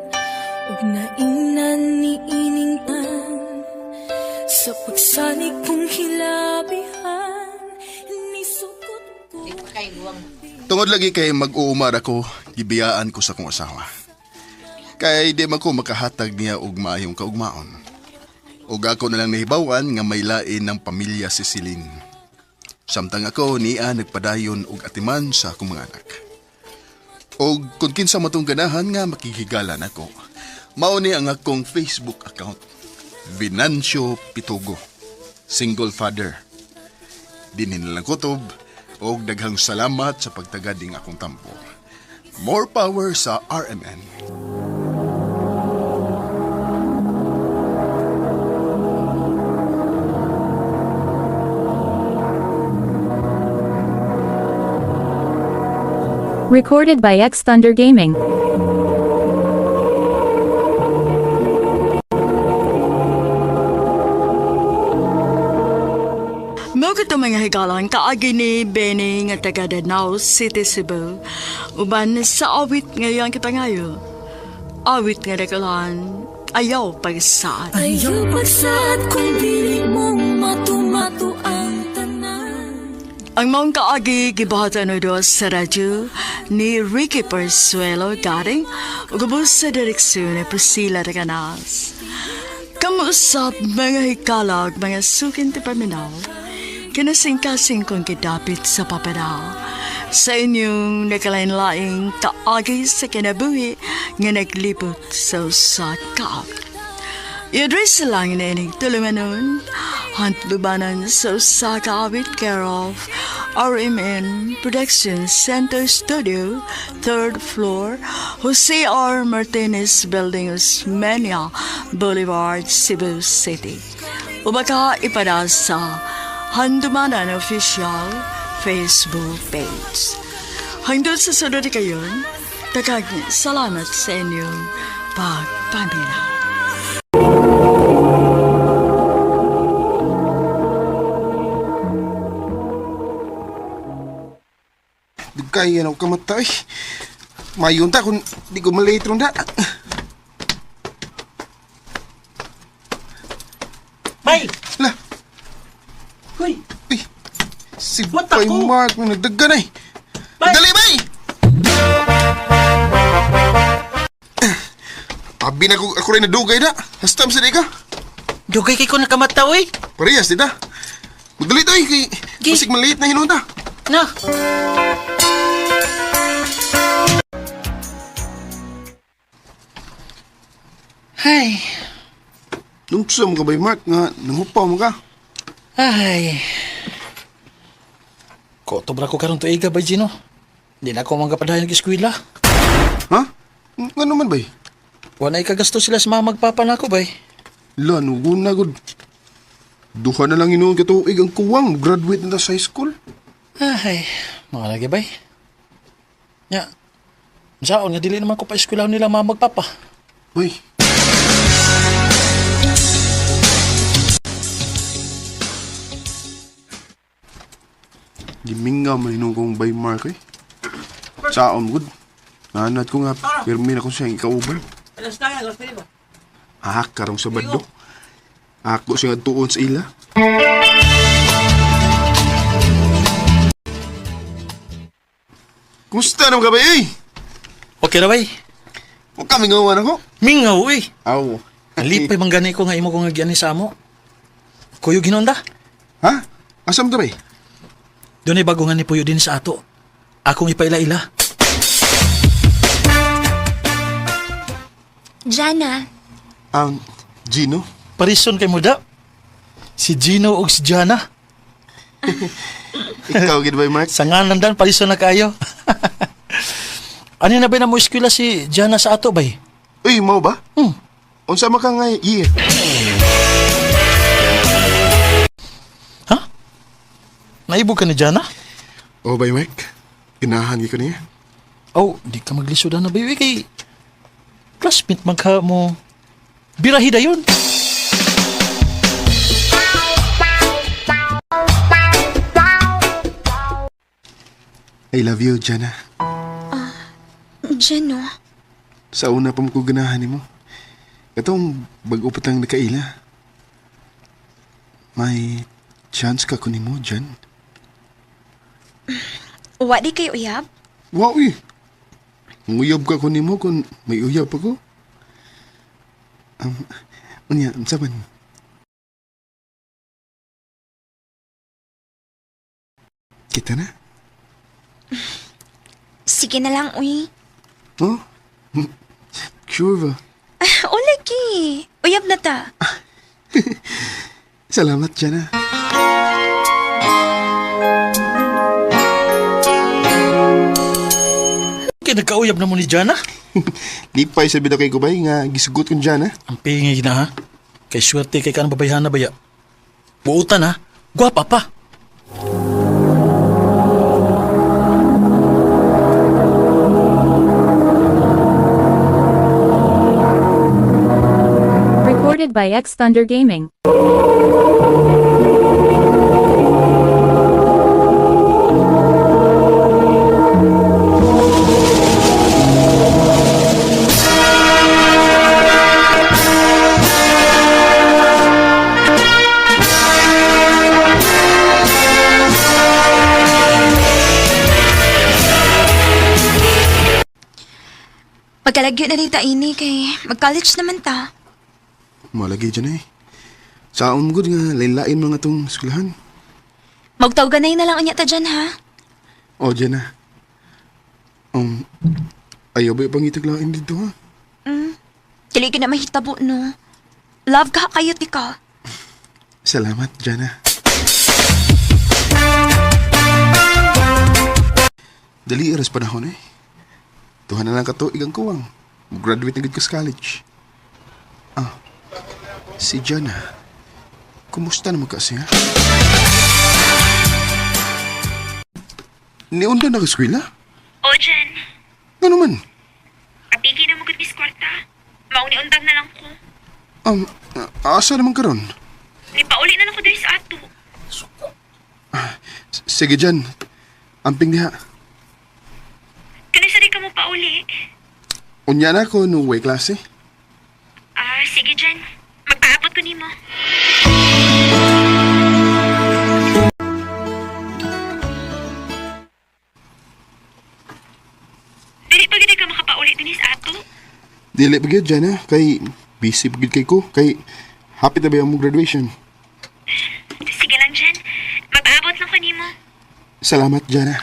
ug naingnan ni iningtan sa pagsanig kong hilabihan ni sukot ko. Tungod lagi kay mag-uumar ako, gibiyaan ko sa kong asawa. Kay di man ko makahatag niya og maayong kaugmaon. Ug ako na lang nahibawan nga may lain ng pamilya si Celine. Samtang ako niya nagpadayon og atiman sa akong mga anak. Og kung kinsa matong ganahan nga makikigalan ako, mao ni ang akong Facebook account, Venancio Pitugo, single father. Dinhin lang kutob, og daghang salamat sa pagtagading akong tampo. More power sa RMN. Recorded by X Thunder Gaming. Mga ito mga higalang kaagi ni Benny nga taga Danao City, Cebu. Uban sa awit ngayon kita ngayon. Awit nga nakalan, ayaw pagsaan. Ayaw pagsaad kung dili mong matumato ang tanan. Ang mga kaagi gibahatan na doon sa radyo ni Ricky Persuelo garing ugubos sa direksyon ni Priscilla Reganas. Kamusap mga hikalag, mga sukin ti paminaw, kinasing-kasing kong kidapit sa papanaw. Sa inyong nakalain-laing kaagi sa kinabuhi nga naglipot sa usakap. I-address lang na ining tulungan nun, hantlubanan sa usakap with care of RMN Production Center Studio, 3rd floor, Jose R. Martinez Building, Osmeña Boulevard, Cebu City. Ubaka ipada sa Handumanan Official Facebook page. Hanggang sa sunod kayon, takagin salamat sa inyong pagpamina. Kaya na ako kamatay. Mayon ta kung di ko malate ron da. Bay! Lah, Hoy! si Bay Mark na nagdagan ay. Dali, Bay! Abi na ako rin nadugay na. Hastam sa di ka. Dugay kay ko nakamata, oy! Parehas, di ta. Magdali to eh. Kay masig malate na hinunta. Na! Ay. Nung sa mga Bay Mark nga nangupaw mo ka. Ay. Kotobra ko karon tuiga ba, Gino? Di na ako manggapadayan ng eskwela. Ha? Nga naman, Bay? Wala ikagasto sila sa mga magpapa na ako, bay. La, nugun na, good. Duha na lang inuun katuig ang kuwang. Graduate na sa high school. Ay, mga lagi, bay. Nya, saan nga dili naman ko pa eskwela nila mga magpapa. Bay. Giminga man inong kong Bay Mark eh. Saan, good. Nanat ko nga, pirmin ako siyang ikauban. Alas tayo, alas tayo ba? Karong Sabado. Ako siya tuon sa ila. Kumusta naman ka ba, eh? Okay na, bay. Huwag ka mingawan ako. Mingaw, eh. Aw. Alipay manggani ko nga imo ko nga giani sa amo. Kuyo ginonda? Ha? Asam to, bay? Doon ay bago nga ni Puyo din sa ato. Akong ipaila-ila. Jana, Gino? Parison kay mo da. Si Gino ug si Jana. Ikaw, gid ba, Mark? Sa ngalan dan, parison na kayo. Ano na ba na mo eskwela si Jana sa ato, bay? Uy, mau ba? Unsa man ka nga year? Ha? Naibog ka ni Jana? Oh, bay, Mark. Inahan ko niya. Oh, di ka maglisudan na, bay. Kay classmate man ka mo. Birahida yun. I love you, Jana. Jano, Sa una pa mo ko ganahan mo. Katong bago pa tang nakaila. May chance ka kunin mo, Jan. wadi kay uyab? Wow, eh. Nguyab ka kunin mo kung may uyab ako. Unya, saban. Kita na? Sige na lang, uy. Oh? Sure ba? O lagi, uyab na ta. Salamat, Jana. Kaya nagkauyab na mo ni Jana? Lipay sa bida kay Gubay nga gisugot kong Jana. Ang pingay na ha. Kay swerte kay ka ng babayhan na baya. Buutan ha. Gwapa pa. Recorded by X Thunder Gaming. Magkalagyo na rin ta ini kay mag-college naman ta. Malagi dyan eh. Sa good nga, lain-lain mga itong eskwelahan. Magtawganay na lang anya ta dyan, ha? O, dyan na. Ayaw ba pang itaglain dito, ha? Dili ka na mahitabo, no? Love ka kayo, tika. Salamat, Jana. Dali iras panahon eh. Tuhan na lang ka to, igang kuwang. Graduate na gid ko sa college. Si Jana. Kumusta naman kasi, ha? Niunda na ka eskwela? O, Jen. Ano man? Apiki na mo gud mis kwarta. Mauni-undang na lang ko. Asa naman ka ron? Nipauli na lang ko dahil sa ato. Sige, Jan. Amping diha. Kanisa di ka mo pauli. Unya na ako nung way klase. Sige, Jen. Magpaabot ko nimo. Dili pa gid ka makapauli din sa ato. Dili pa gyud, Jana. Kay busy pa gyud kay ko. Kay happy na ba yung graduation? Sige lang, Jen. Magpaabot lang ko nimo. Salamat, Jana.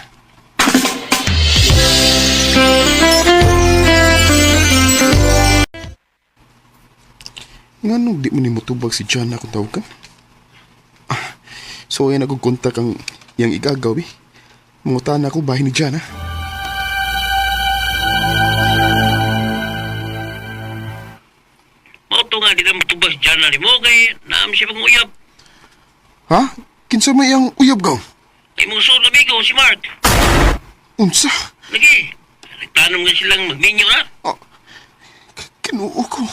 Nga nung di mo ni motubag si Jana kung tawag ka? So ayan ako kontak ang yang igagaw eh. Mungutan ako bahay ni Jana. Mauto nga di na matubas dyan na ni mo kay naam siya pang uyab. Ha? Kinsa may ang uyab gaw? Kay mong solo amigo si Mark. Unsa? Lagi. Nagtanong nga silang magminyo na. Kinuo ko.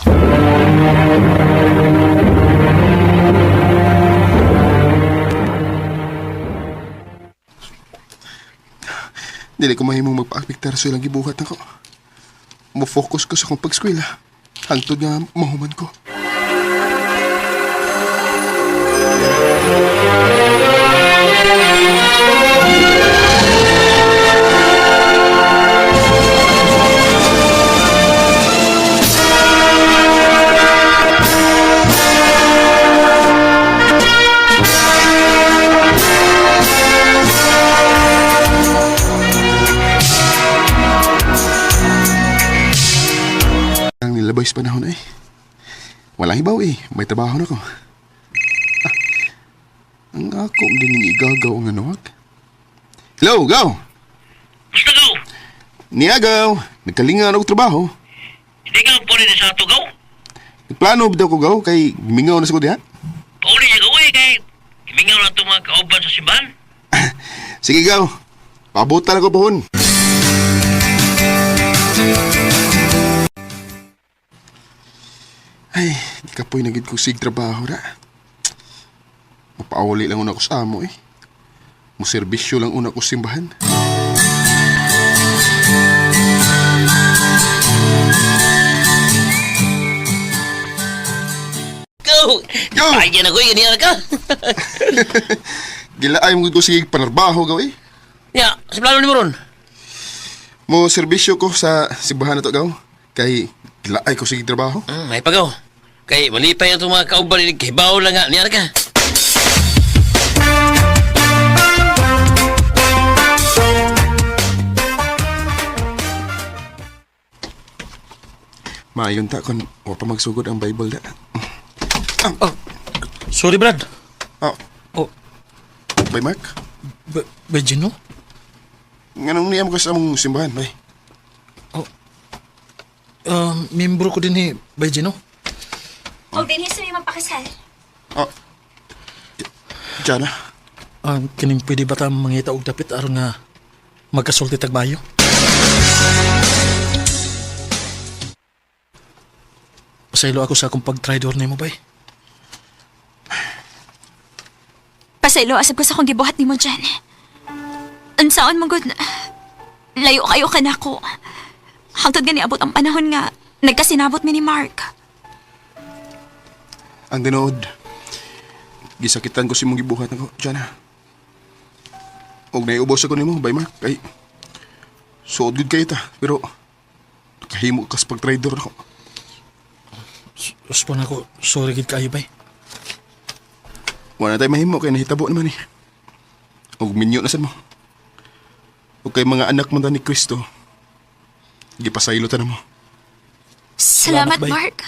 Dili ko mahimong magpa-apiktar sa ilang gibuhat ako. Mo-focus ko sa kong pag-eskwela. Hangtod nga mahuman ko. Labay sa panahon eh. Walang hibaw eh. May trabaho na ko. Ang ako din yung igagaw ang anawag. Hello, Gaw! Basta, Gaw? Niya, Gaw. Nagkalingan ako trabaho. Hindi ka po rin sa ato, Gaw? Nagplano daw ko, Gaw, kay mingaw na sa ko diha. Pauli niya, Gaw eh, kay imingaw na itong mga kauban sa simbahan. Sige, Gaw. Pabutan ako pohon. Ay, di ka po'y nagid ko sig trabaho na. Mapauli lang una ko sa amo eh. Muserbisyo lang una ko simbahan. Go! Ay, yan ako, yan ka. Gilaay mo ko sige panarbaho gaw eh. Ya, sa plano ni mo ron? Mo serbisyo ko sa simbahan na to gaw. Kay gilaay ko sige trabaho. May pagaw. Kay malipay ang itong mga kauban ni Kibaw lang nga. Niyan ka. Maayon ta kung wa pa magsugod ang Bible da. Sorry, Brad. Bay Mark? Bay Gino? Nganong niyam ka sa among simbahan, bay? Membro ko din Bay Gino. O din sa may mapakasal. Jana? Kining pwede ba ta mangita og dapit aron nga magkasulti tagbayo? pasaylo ako sa akong pag-tridor ni mo, bay. Pasaylo, asab ko sa akong gibuhat ni mo dyan. Unsaon mo, good na. Layo kayo ka na ko. Hangtod gani abot ang panahon nga, nagkasinabot mi ni Mark. Ang tinuod, gisakitan ko si mong gibuhat ako, Jana. Og naiubos ako nimo, bay Mark, kay suod good kayo ta, pero nakahimo kas pag-trader ako. Respond ako, sorry gid kayo, bay. Wala tayo mahimo kay nahitabo naman eh. Og minyo na sad mo. Og kay mga anak mo ta ni Kristo, gipasaylo ta na mo. Salamat, bay. Mark.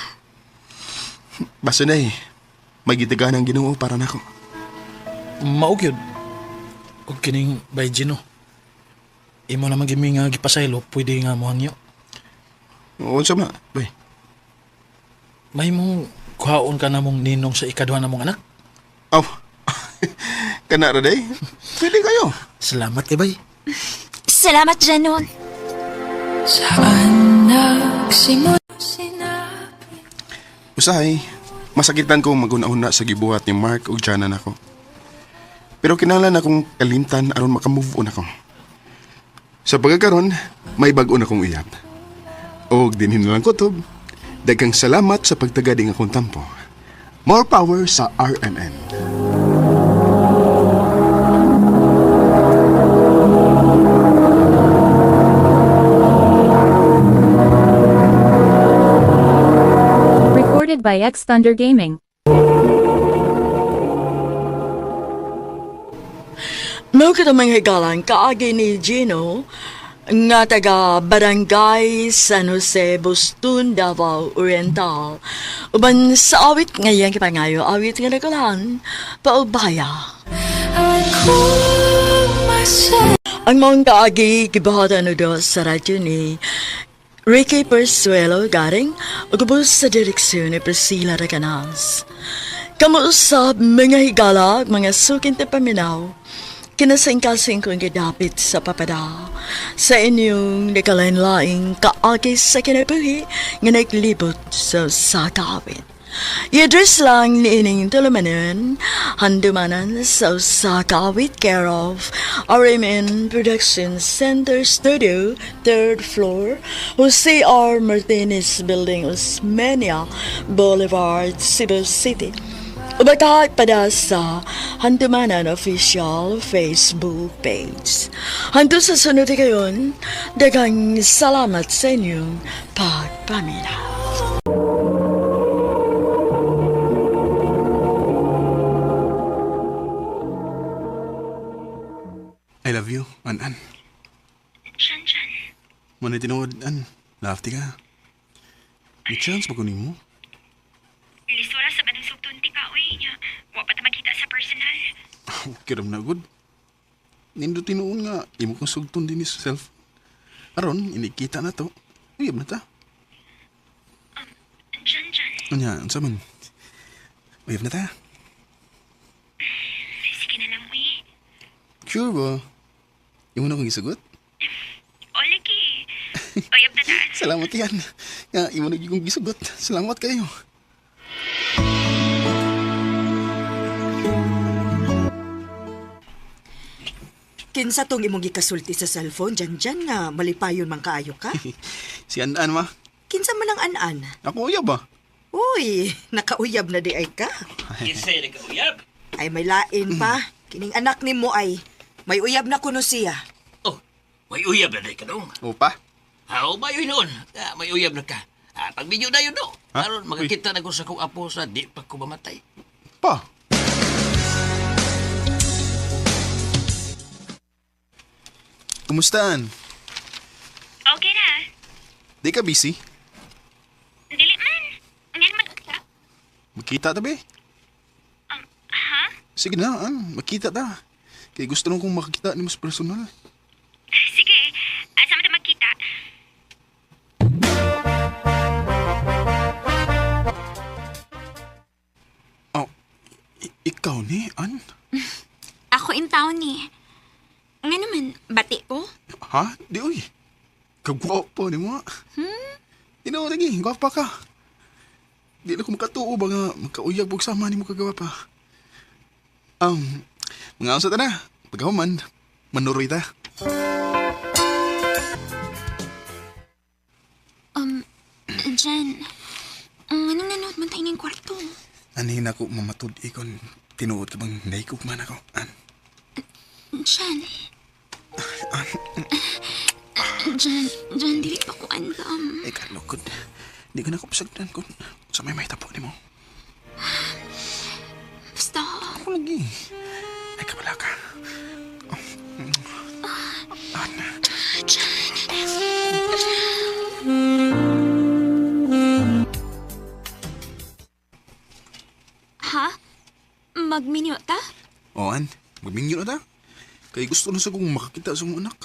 Basta na eh, may gitagaan ang Ginoo para nako. Maog yun. Kung kining bay Gino. Imo naman gimi nga gipasaylo, pwede nga mo hangyo. Oo, sama, bay. May mong kuhaon ka na mong ninong sa ikaduha na mong anak? Aw, kana ra day? Pwede kayo. Salamat kay bay. Salamat, Janon. Saan nagsimula Usahay, masakitan kong maguna-una sa gibuhat ni Mark ug Jana nako. Pero kinahanglan akong kalimtan aron makamove on ako. Sa pagkakaroon, may bag-o na kong uyab. Og dinhin lang kutob, daghang salamat sa pagtagading akong tampo. More power sa RMN. Recorded by X Thunder Gaming. Mao kita mga higalan kaagi ni Gino nga taga Barangay San Jose, Boston, Davao Oriental. Uban sa awit ngayon kipangayo, awit nga nagalan, paubaya. Ang mga kaagi gibahatan do sa radyo ni Ricky Persuelo garing ugubos sa direksyon ni Priscilla Racanas. Kamuusap mga higala, mga sukin te paminaw, kinasingkasing kong gidapit sa papada sa inyong nakalain-laing kaagi sa kinabuhi nga naglibot sa sakawit. I-address lang ni ining tulumanan, handumanan sa sakawit care of RMN Production Center Studio, 3rd floor, Jose R. Martinez Building, Osmeña Boulevard, Cebu City. Ubatahat pada sa Handumanan Official Facebook page. Hanto sa sunod kayon, daghang salamat sa inyong pagpaminaw. I love you, An. Jan. Muna tinuod, An. Lafty ka. May chance ba kunin mo? Lisura sa banang sugtun ti ka, uy. Wa pa ta makita sa personal. Kiram na good. Nindo tinuon nga, imo kong sugton din sa self. Aron, inikita na to. Uyab na ta. Jan. Anya, ansa man? Uyab na ta. Sige na lang, uy. Sure ba? Imo na kong isagot? O, lagi. Uyab na ta. Salamat yan. Nga, imo na kong gisugot. Salamat kayo. Kinsa tong imong gikasulti sa cellphone, Jan nga malipayon man kaayo ka? Si An, ma. Kinsa man ang an-an? Ako uyab ba? Uy, nakauyab na di ay ka. Kisay na kauyab. Ay may lain pa. Kining anak ni mo ay may uyab na kuno siya. Oh, may uyab na ka dong. Opa? How ba yun noon? May uyab na ka. Pagbidyo na yun, no? Ha? Aron, makakita na ko sa kong apo sa di pa ko mamatay. Pa? Kumusta, An? Okay na. Di ka busy? Dili man. Ngayon man ka. Magkita ta, be? Ha? Sige na, An. Magkita ta. Kaya gusto nung kong makakita ni mas personal. Sige. Asa mo ta magkita? Oh, ikaw ni, An? Ako in town ni. Nga naman, bati ko? Ha? Di, uy. Kagwapo ni mo. Tinaw lagi, gwapa ka. Di na ko makatuo ba nga magkauyag pag sama ni mo kagawa pa. Mga unsa ta na. Pagkahuman, manuroy ta. Jan, anong nanood man tayo ng kwarto? Anin ako mamatod ikon. Tinuod ka bang naikog man ako? Jan. Jan, dili pa ko andam. Kalukod. Di ka na ako pasagdan kung sa may tapo ni mo. Basta. Ako lagi. Ay, kabala ka. Ha? Magminyo ta? O, An. Magminyo na ta. Kaya gusto na sa kong makakita sa mong anak.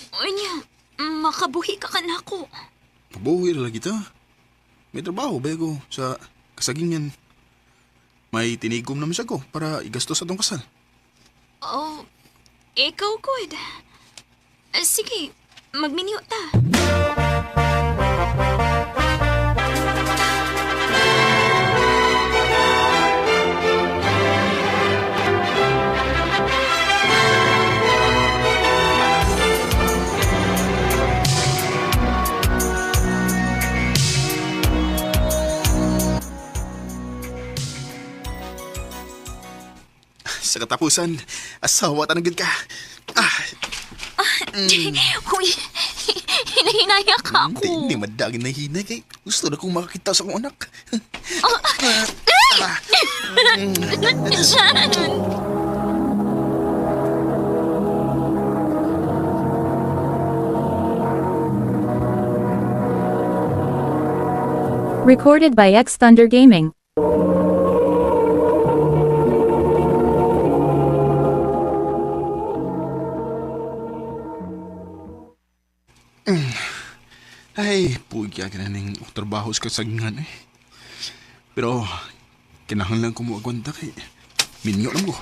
O niya, makabuhi ka kanako. Mabuhi na lagi ta. May trabaho ba ko sa kasagingan. May tinigom naman siya ko para igastos sa tong kasal. Oh, ikaw good. Sige, magminyo ta. Sa katapusan, asawa tanagid ka. Uy, hinahinaya ka ako. Hindi madagin na hinay kay gusto na kong makakita sa akong anak. Jan! Recorded by X Thunder Gaming. Ay, pugya ka na ng trabaho sa kasagingan eh. Pero, kinahanglan ko mo agwanta kay minyo lang ko.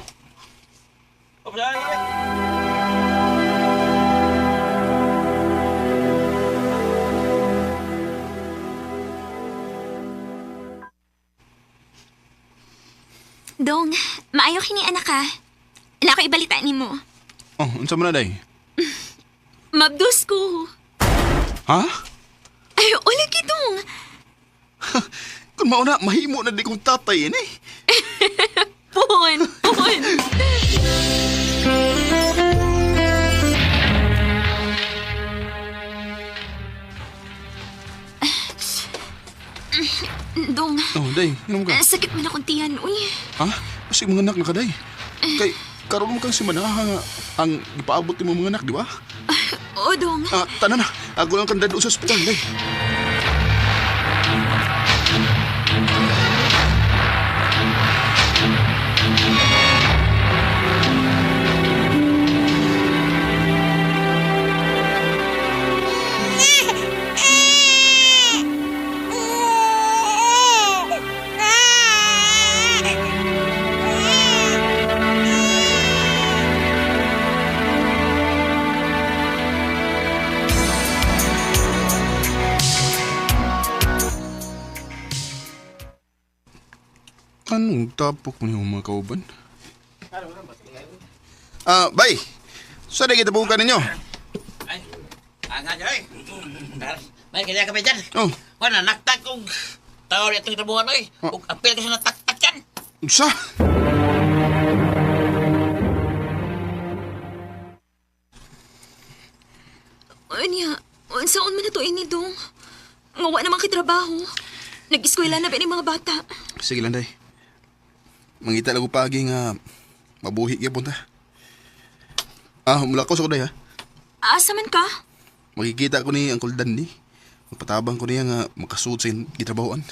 Dong, maayo kini anak ka. Wala ko ibalitaan ni mo. Oh, unsa mo na day? Mabdos ko. Ha? Ay, wala kitong. Kung mauna, mahimo na di kong tatay eh. Pon. Dong. Oh, day, inom ka. Sakit man akong tiyan, uy. Ha? Kasi mga anak na ka, day. Kay, karoon mo kang si Manaha nga ang ipaabot ni mo mga anak, di ba? Oo, Dong. Tanan na. Ako lang kanda doon sa ospital, day. Anong tapok mo yung mga kauban? Bay! Saan na kita bukan ninyo? Nga dyan eh. May kaya ka ba dyan? Oh. Wala, naktak kong tao rin itong trabuhan eh. Kung apel kasi nataktak yan. Sa? Anya, saan man na to ini, Dong? Ngawa naman kitrabaho. Nag-eskwela na ba ni mga bata? Sige lang, day. Mangita lang ko pagi nga mabuhi kaya punta. Mula ko sa kuday, ha? Asa man ka? Makikita ko ni Uncle Danny. Magpatabang ko niya nga makasuot sa gitrabahoan.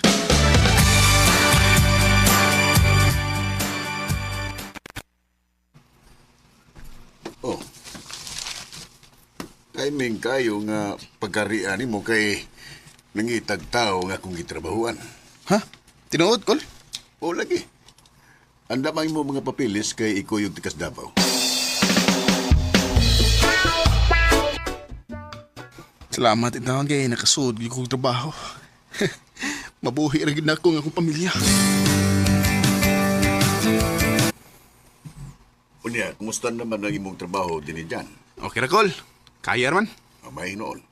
Oh. Timing kayo nga pagkarian mo kay nangitag tao nga kung gitrabahuan. Ha? Tinuod, Col? O lagi. Andamay mo mga papilis kay iko yung tikas Davao. Salamat itawag kay nakasuod yung kong trabaho. Mabuhi ra gid na ako ng akong pamilya. Unya, kumusta naman ang imong trabaho din dyan? Okay ra, Kol. Kaya raman. May noon.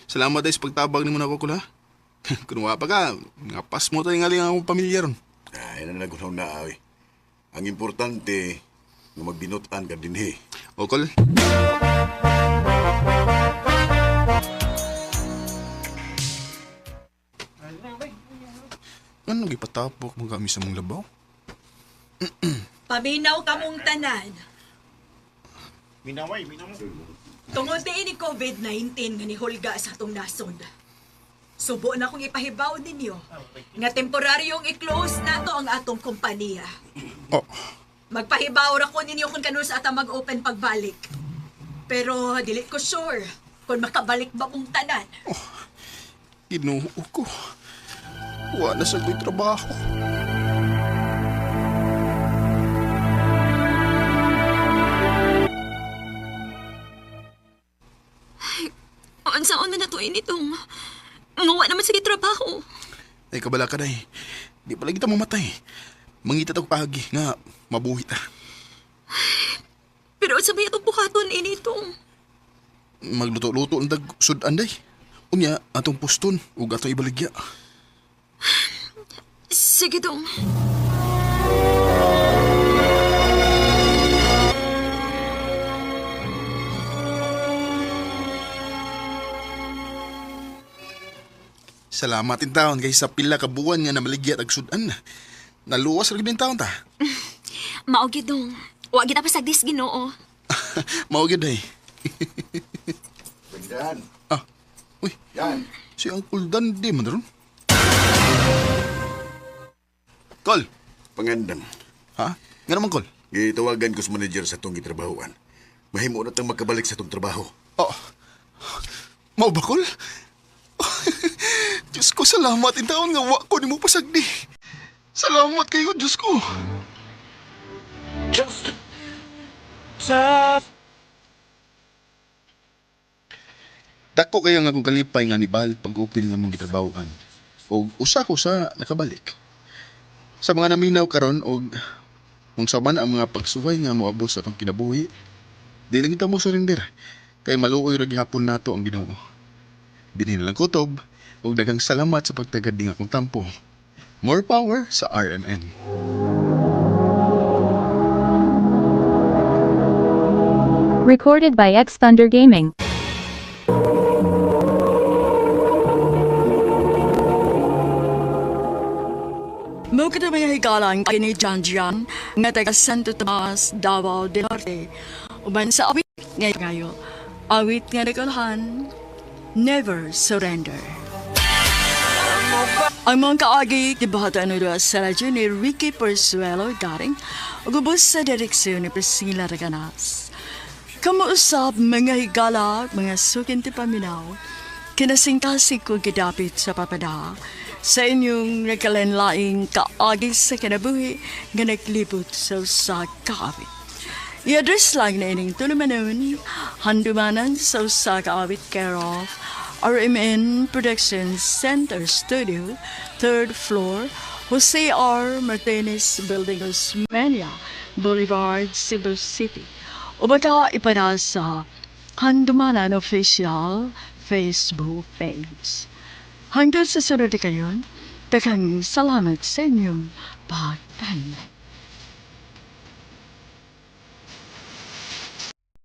Salamat ay sa pagtabag ni mo na ako, Kol, ha? Kung wala pa ka, ngapas mo tayo nga lang akong pamilya ron. Ay, nanagunaw na, ay. Ang importante, nga magbinutan ka din, he. O, Kol. Ano gipatapok mo kami sa mong labaw? Paminaw ka mong tanan. Minaway. Tungod din ni COVID-19 nga ni Hulga sa atong nasod. Subo na kong ipahibaw ninyo nga temporaryong i-close na to ang atong kompanya. Oh. Magpahibaw ra ko ninyo kung kanus ata mag-open pagbalik. Pero dili ko sure kung makabalik ba mong tanan. Ginoo ko. Wala na sa ko'y trabaho. Unsaon man na to initong. Ngawa naman sa trabaho. Ay, kabala ka na eh. Di pala kita mamatay. Mangita tag pagi nga mabuhi ta. Pero sa may itong buhaton initong. Magluto-luto ang dag sudan day. Unya, atong puston ug atong ibaligya. Sige dong. Salamat in taon kay sa pila ka buwan nga namaligya ag sudan. Naluwas ra gid in taon ta. Maogi dong. Wa kita pa sagdis Ginoo. Mao gid day. Dan. Uy. Yan. Si Uncle Dan di man ron. Kol. Pangandam. Ha? Nga naman, Kol? Gitawagan ko sa manager sa itong gitrabahoan. Mahimo na tang makabalik sa itong trabaho. Oh. Mao ba, Kol? Diyos ko, salamat in taon nga wa ko ni mo pasagdi. Salamat kayo, Diyos ko. Just sa Dako kayo nga kung kalipay nga ni Bal pag-upil nga mong gitrabahoan. O usa ko sa nakabalik. Sa mga naminaw karon og kung sa man ang mga pagsuway nga moabot sa atong kinabuhi, di lang kita mo surrender. Kay maluoy ra gihapon nato ang Ginoo. Dinhi lang kutob ug daghang salamat sa pagtagad ning akong tampo. More power sa RMN. Recorded by X Thunder Gaming. Mo kita mga higalang kini Janjan nga taga Santo Tomas, Davao del Norte. Uban sa awit ngayo. Awit nga nakulhan, Never Surrender. Ang mga kaagi kibahatan nito sa radyo ni Ricky Persuelo garing ugubos sa direksyon ni Priscilla Raganas. Kamuusap mga higala, mga sukin ti paminaw, kinasingkasig ko gidapit sa papada sa inyong nakalanlaing kaagi sa kinabuhi nga naglibot sa kaawit. I-address lang na ining tulumanon, handumanan sa kaawit care of RMN Productions Center Studio, 3rd floor, Jose R. Martinez Building, Osmeña Boulevard, Cebu City. O baka ipanasa Handumanan Official Facebook page. Hanggang sa sunod kayon, daghang salamat sa inyong pag